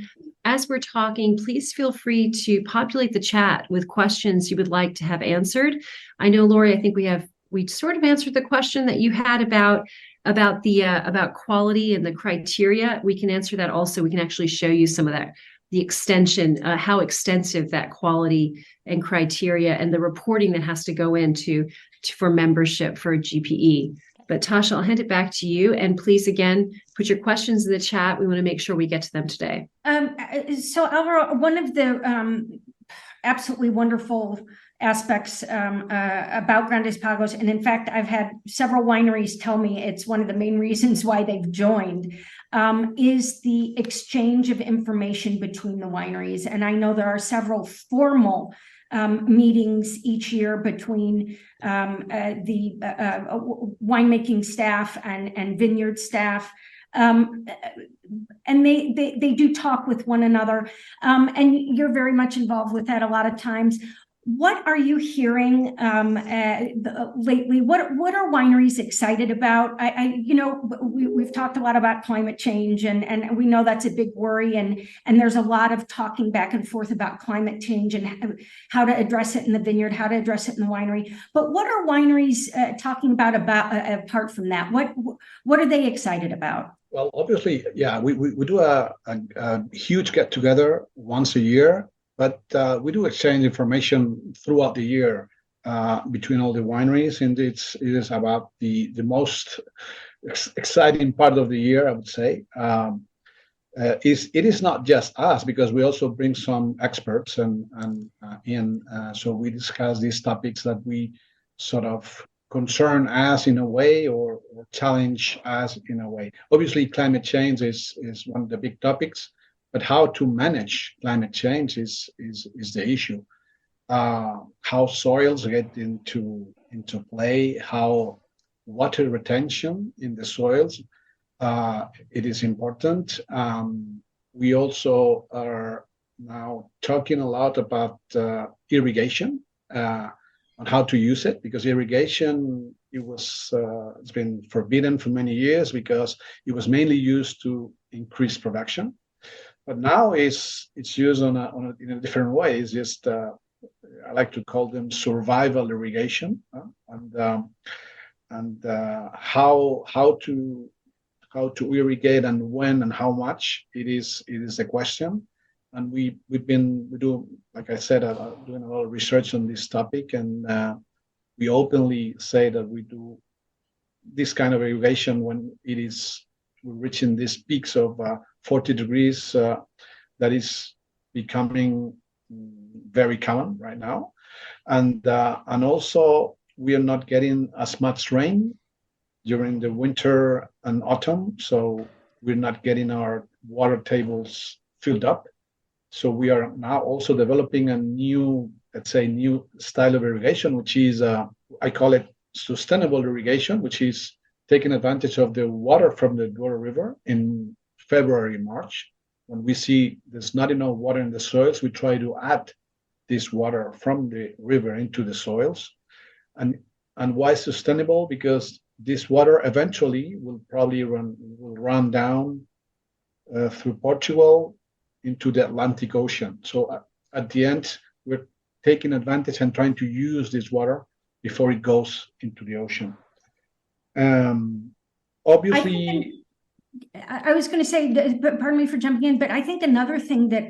as we're talking, please feel free to populate the chat with questions you would like to have answered. I know, Lori, I think we sort of answered the question that you had about quality and the criteria. We can answer that also. We can actually show you some of that, the extension, how extensive that quality and criteria and the reporting that has to go into for membership for a GPE. But Tasha, I'll hand it back to you. And please, again, put your questions in the chat. We want to make sure we get to them today. So Alvaro, one of the absolutely wonderful aspects about Grandes Pagos. And in fact, I've had several wineries tell me it's one of the main reasons why they've joined, is the exchange of information between the wineries. And I know there are several formal meetings each year between the winemaking staff and vineyard staff. And they do talk with one another. And you're very much involved with that a lot of times. What are you hearing lately? What are wineries excited about? We've talked a lot about climate change, and we know that's a big worry, and there's a lot of talking back and forth about climate change and how to address it in the vineyard, how to address it in the winery. But what are wineries talking about apart from that? What are they excited about? Well, obviously, yeah, we do a huge get together once a year. But we do exchange information throughout the year between all the wineries, and it is about the most exciting part of the year, I would say. It is not just us, because we also bring some experts and so we discuss these topics that we sort of concern us in a way, or challenge us in a way. Obviously, climate change is one of the big topics. But how to manage climate change is the issue. How soils get into play, how water retention in the soils, it is important. We also are now talking a lot about irrigation, on how to use it, because irrigation, it's been forbidden for many years because it was mainly used to increase production. But now it's used in a different way. It's just I like to call them survival irrigation, and how to irrigate and when and how much it is a question. And we do, like I said, doing a lot of research on this topic, and we openly say that we do this kind of irrigation when we're reaching these peaks of 40 degrees, that is becoming very common right now. And also we are not getting as much rain during the winter and autumn. So we're not getting our water tables filled up. So we are now also developing a new style of irrigation, which is, I call it sustainable irrigation, which is taking advantage of the water from the Douro River in February, March. When we see there's not enough water in the soils, we try to add this water from the river into the soils. And why sustainable? Because this water eventually will probably run down through Portugal into the Atlantic Ocean. So at the end, we're taking advantage and trying to use this water before it goes into the ocean. Obviously, I was going to say, pardon me for jumping in, but I think another thing that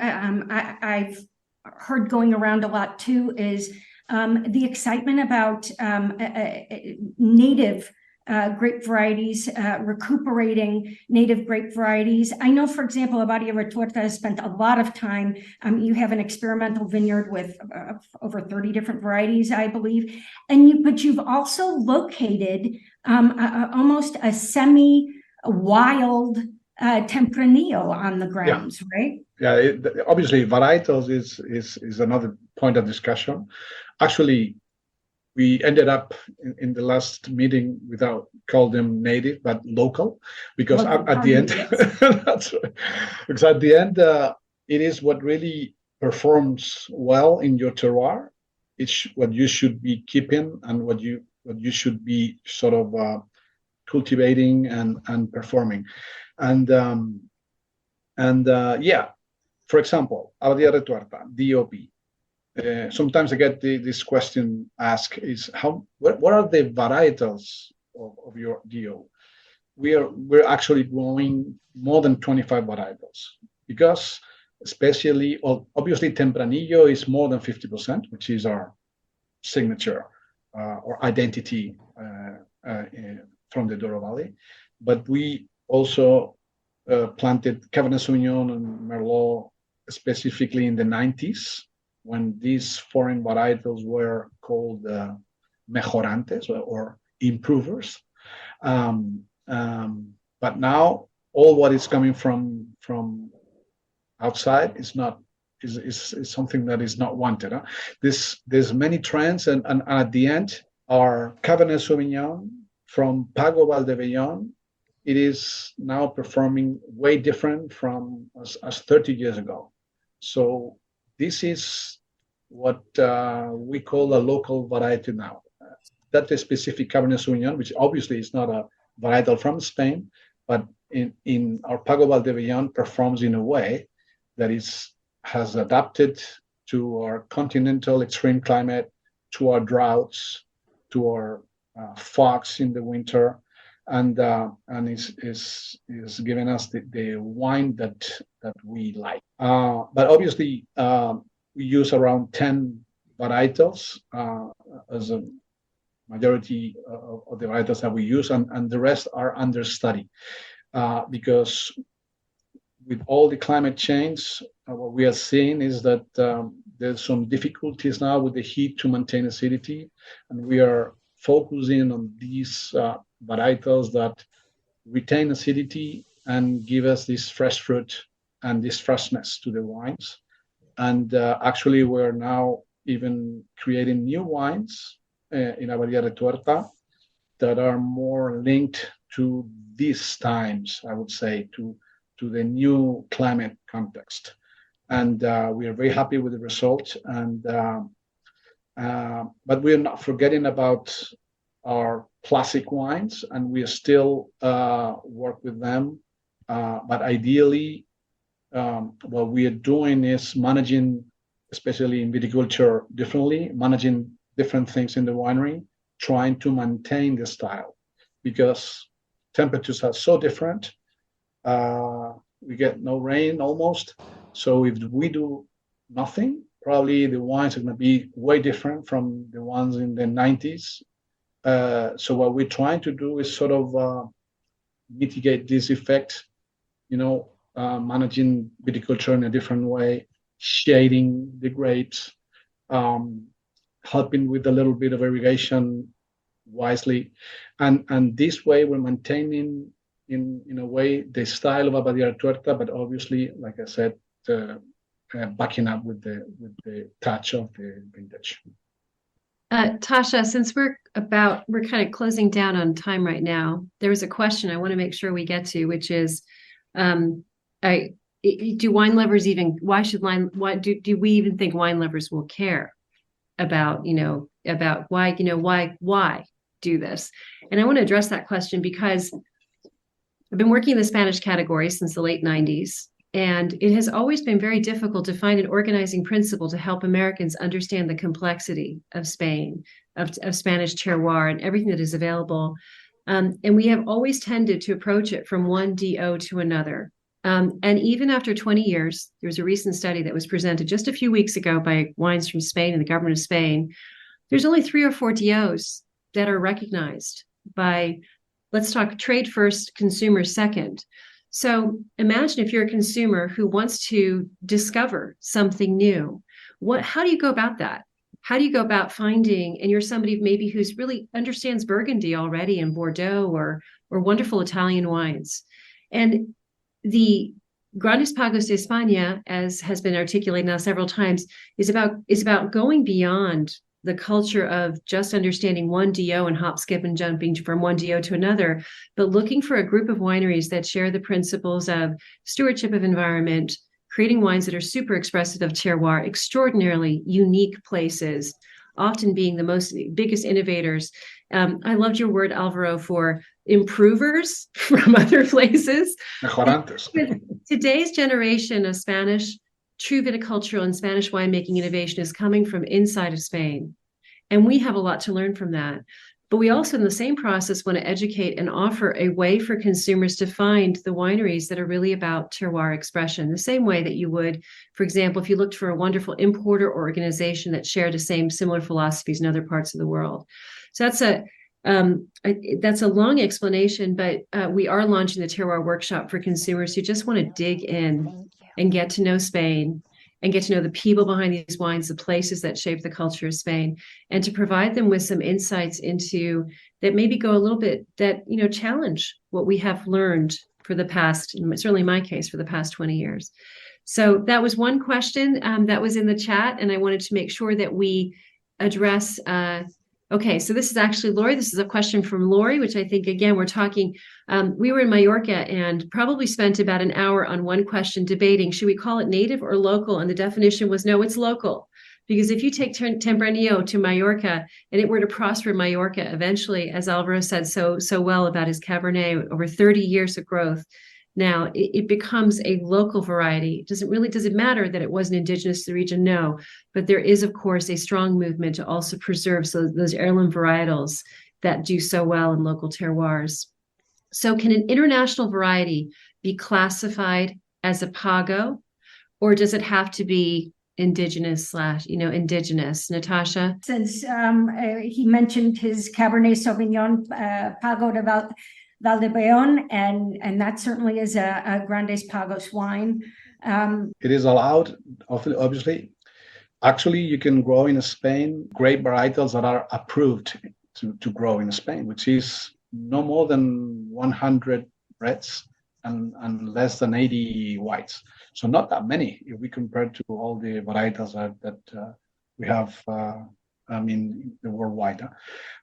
I've heard going around a lot too is the excitement about native grape varieties, recuperating native grape varieties. I know, for example, Abadia Retorta has spent a lot of time. You have an experimental vineyard with over 30 different varieties, I believe, but you've also located almost a semi-wild Tempranillo on the grounds, right? Yeah, obviously varietals is another point of discussion. Actually, we ended up in the last meeting without call them native, but local, because at the end, that's right. Because at the end, it is what really performs well in your terroir. It's what you should be keeping and what you should be sort of cultivating and performing. And yeah, for example, Abadia Retorta, DOP. Sometimes I get this question asked: is what are the varietals of your DO? We're actually growing more than 25 varietals, because especially, obviously Tempranillo is more than 50%, which is our signature or identity from the Douro Valley. But we also planted Cabernet Sauvignon and Merlot specifically in the 90s. when these foreign varietals were called mejorantes or improvers. But now all what is coming from outside is something that is not wanted. Huh? There's many trends, and at the end, our Cabernet Sauvignon from Pago Valdebellón, it is now performing way different from as 30 years ago. So this is what we call a local variety now. That is specific Cabernet Sauvignon, which obviously is not a varietal from Spain, but in our Pago Valdebellón performs in a way that has adapted to our continental extreme climate, to our droughts, to our fogs in the winter, and is giving us the wine that we like. But obviously, we use around 10 varietals as a majority of the varietals that we use, and the rest are under study because with all the climate change, what we are seeing is that there's some difficulties now with the heat to maintain acidity, and we are focusing on these varietals that retain acidity and give us this fresh fruit and this freshness to the wines. And actually, we're now even creating new wines in Abadía de Tuerta that are more linked to these times, I would say, to the new climate context. And we are very happy with the results. And but we're not forgetting about our classic wines, and we still work with them. But ideally, what we are doing is managing, especially in viticulture, differently, managing different things in the winery, trying to maintain the style, because temperatures are so different. We get no rain almost. So if we do nothing, probably the wines are going to be way different from the ones in the 90s. So what we're trying to do is sort of mitigate this effect, managing viticulture in a different way, shading the grapes, helping with a little bit of irrigation wisely. And this way we're maintaining in a way the style of Abadía de Tuerta, but obviously, like I said, backing up with the touch of the vintage. Tasha, since we're kind of closing down on time right now, there was a question I want to make sure we get to, which is, do wine lovers why do we even think wine lovers will care about why do this? And I want to address that question because I've been working in the Spanish category since the late 90s, and it has always been very difficult to find an organizing principle to help Americans understand the complexity of Spain, of Spanish terroir and everything that is available. And we have always tended to approach it from one DO to another. And even after 20 years, there was a recent study that was presented just a few weeks ago by Wines from Spain and the government of Spain. There's only 3 or 4 DOs that are recognized by, let's talk trade first, consumer second. So imagine if you're a consumer who wants to discover something new. How do you go about that? How do you go about finding, and you're somebody maybe who's really understands Burgundy already and Bordeaux or wonderful Italian wines. And the Grandes Pagos de España, as has been articulated now several times, is about going beyond the culture of just understanding one DO and hop, skip, and jumping from one DO to another, but looking for a group of wineries that share the principles of stewardship of environment, creating wines that are super expressive of terroir, extraordinarily unique places, often being the biggest innovators. I loved your word, Alvaro, for improvers from other places. Mejorantes. Today's generation of Spanish true viticultural and Spanish winemaking innovation is coming from inside of Spain. And we have a lot to learn from that. But we also, in the same process, want to educate and offer a way for consumers to find the wineries that are really about terroir expression, the same way that you would, for example, if you looked for a wonderful importer organization that shared the same similar philosophies in other parts of the world. So that's a long explanation, but we are launching the Terroir Workshop for consumers who just want to dig in and get to know Spain and get to know the people behind these wines, the places that shape the culture of Spain, and to provide them with some insights into that maybe go a little bit that, challenge what we have learned for the past, certainly in my case, for the past 20 years. So that was one question that was in the chat, and I wanted to make sure that we address. Okay, so this is actually Lori. This is a question from Lori, which I think, again, we're talking. We were in Mallorca and probably spent about an hour on one question debating, should we call it native or local? And the definition was, no, it's local. Because if you take Tempranillo to Mallorca and it were to prosper in Mallorca eventually, as Alvaro said so well about his Cabernet, over 30 years of growth, now it becomes a local variety. Does it matter that it wasn't indigenous to the region? No, but there is, of course, a strong movement to also preserve those heirloom varietals that do so well in local terroirs. So can an international variety be classified as a Pago, or does it have to be indigenous, Natasha? Since he mentioned his Cabernet Sauvignon, Pago de Valdepeon, and that certainly is a Grandes Pagos wine. It is allowed, obviously. Actually, you can grow in Spain grape varietals that are approved to grow in Spain, which is no more than 100 reds and less than 80 whites. So not that many if we compare to all the varietals that we have, the worldwide.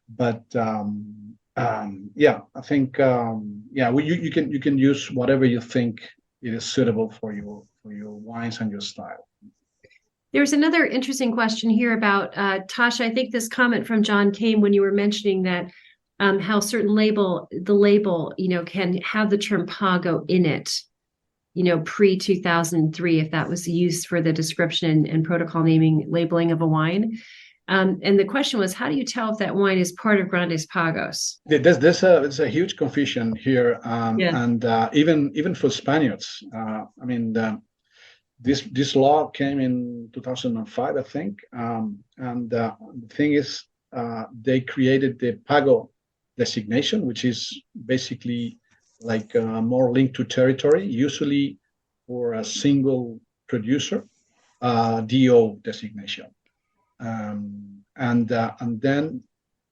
But I think you can use whatever you think it is suitable for your wines and your style. There's another interesting question here about Tasha. I think this comment from John came when you were mentioning that how certain the label, can have the term Pago in it, pre-2003, if that was used for the description and protocol labeling of a wine. And the question was, how do you tell if that wine is part of Grandes Pagos? There's a huge confusion here, and even for Spaniards. This law came in 2005, I think, and the thing is, they created the Pago designation, which is basically like more linked to territory, usually for a single producer, DO designation. And then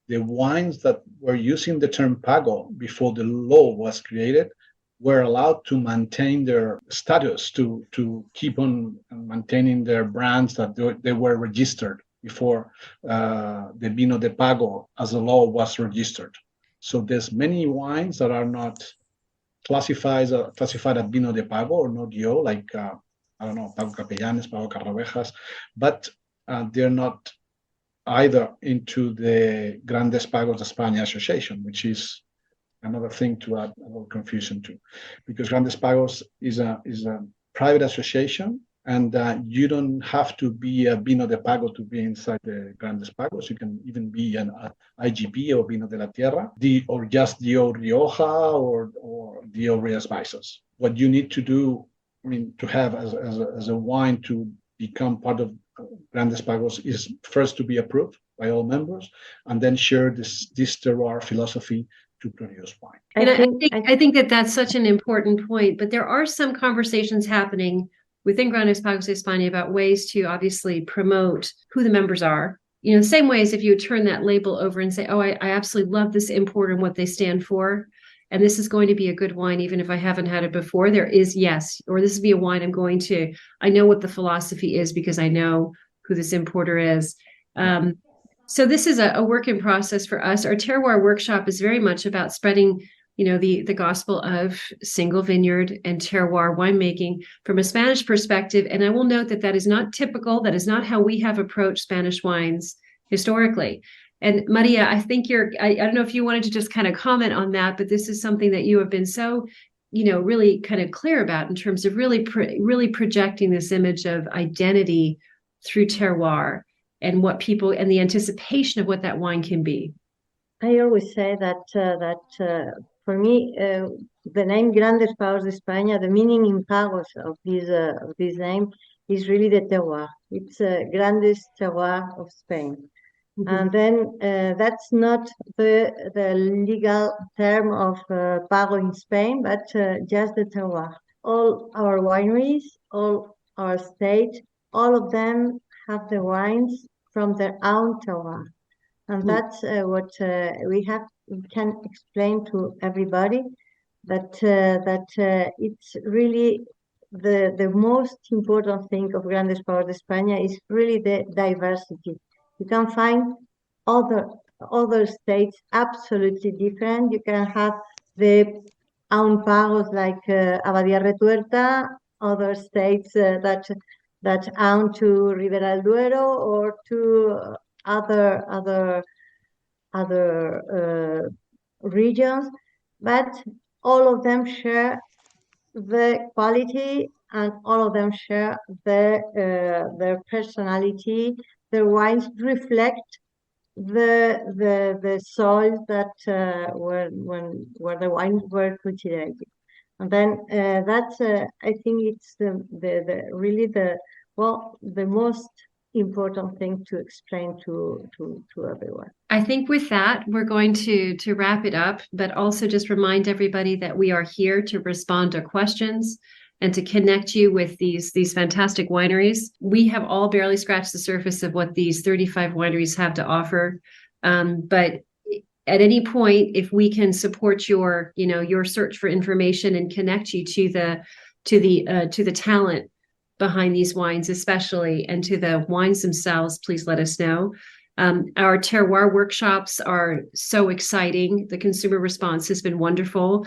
the wines that were using the term Pago before the law was created were allowed to maintain their status, to keep on maintaining their brands that they were registered before the Vino de Pago as a law was registered. So there's many wines that are not classified as Vino de Pago or no DO, like Pago Capellanes, Pago Carravejas, but they're not either into the Grandes Pagos de España Association, which is another thing to add a little confusion to, because Grandes Pagos is a private association, and you don't have to be a Vino de Pago to be inside the Grandes Pagos. You can even be an IGP or Vino de la Tierra, or just Dio Rioja or Dio Rías Baixas. What you need to do, to have as a wine to become part of Grandes Pagos is first to be approved by all members, and then share this terroir philosophy to produce wine. I think that's such an important point, but there are some conversations happening within Grandes Pagos de España about ways to obviously promote who the members are. The same way as if you would turn that label over and say, oh, I absolutely love this importer and what they stand for, and this is going to be a good wine even if I haven't had it before. There is, yes, or this would be a wine I know what the philosophy is because I know who this importer is. So this is a work in process for us. Our Terroir Workshop is very much about spreading, the gospel of single vineyard and terroir winemaking from a Spanish perspective. And I will note that is not typical. That is not how we have approached Spanish wines historically. And Maria, I think I don't know if you wanted to just kind of comment on that, but this is something that you have been so, really kind of clear about in terms of really projecting this image of identity through terroir and what people and the anticipation of what that wine can be. I always say that for me, the name Grandes Pagos de España, the meaning in Pagos of this name is really the terroir. It's Grandes Terroir of Spain. Mm-hmm. And then that's not the legal term of Pago in Spain, but just the terroir. All our wineries, all our state, all of them have the wines from their own terroir. And that's what we can explain to everybody, that it's really the most important thing of Grandes Pagos de España is really the diversity. You can find other states absolutely different. You can have the own pagos like Abadía Retuerta, other states that own to Ribera del Duero or to other regions, but all of them share the quality, and all of them share their personality. Their wines reflect the soil that where the wines were cultivated, and then that's I think it's the really the most important thing to explain to everyone. I think with that, we're going to wrap it up, but also just remind everybody that we are here to respond to questions and to connect you with these fantastic wineries. We have all barely scratched the surface of what these 35 wineries have to offer. But at any point, if we can support your search for information and connect you to the talent behind these wines, especially, and to the wines themselves, please let us know. Our terroir workshops are so exciting. The consumer response has been wonderful.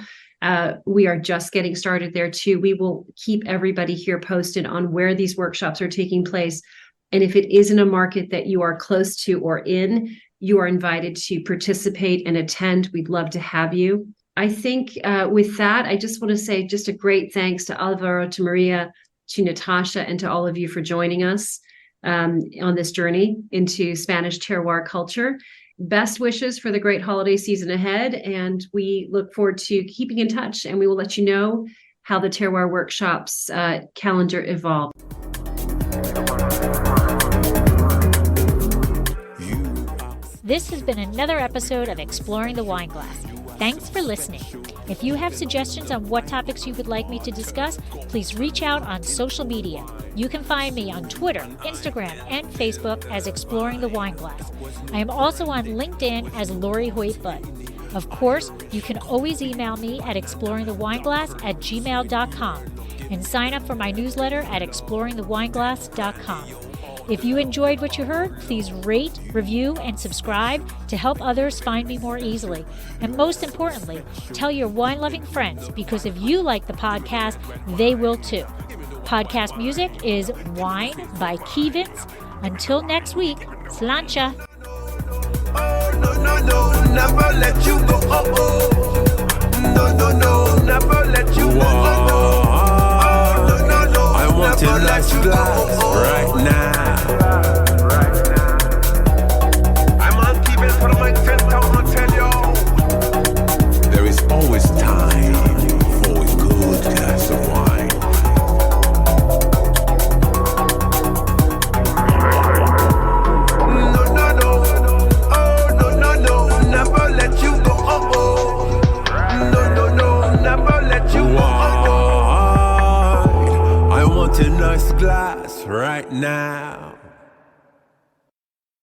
We are just getting started there too. We will keep everybody here posted on where these workshops are taking place. And if it is in a market that you are close to or in, you are invited to participate and attend. We'd love to have you. I think with that, I just want to say just a great thanks to Alvaro, to Maria, to Natasha, and to all of you for joining us on this journey into Spanish terroir culture. Best wishes for the great holiday season ahead, and we look forward to keeping in touch, and we will let you know how the Terroir Workshops calendar evolves. This has been another episode of Exploring the Wine Glass. Thanks for listening. If you have suggestions on what topics you would like me to discuss, please reach out on social media. You can find me on Twitter, Instagram, and Facebook as Exploring the Wine Glass. I am also on LinkedIn as Lori Hoyt-Budd. Of course, you can always email me at exploringthewineglass@gmail.com and sign up for my newsletter at exploringthewineglass.com. If you enjoyed what you heard, please rate, review, and subscribe to help others find me more easily. And most importantly, tell your wine-loving friends, because if you like the podcast, they will too. Podcast music is Wine by Kevins. Until next week, slancha. Oh, no, never let you go. No, never let you go. I want your last glass right now. I'm on keeping for my friend, I'll tell you. There is always time for a good glass of wine. No. Oh, no, never let you go. No, never let you go. I want a nice glass right now.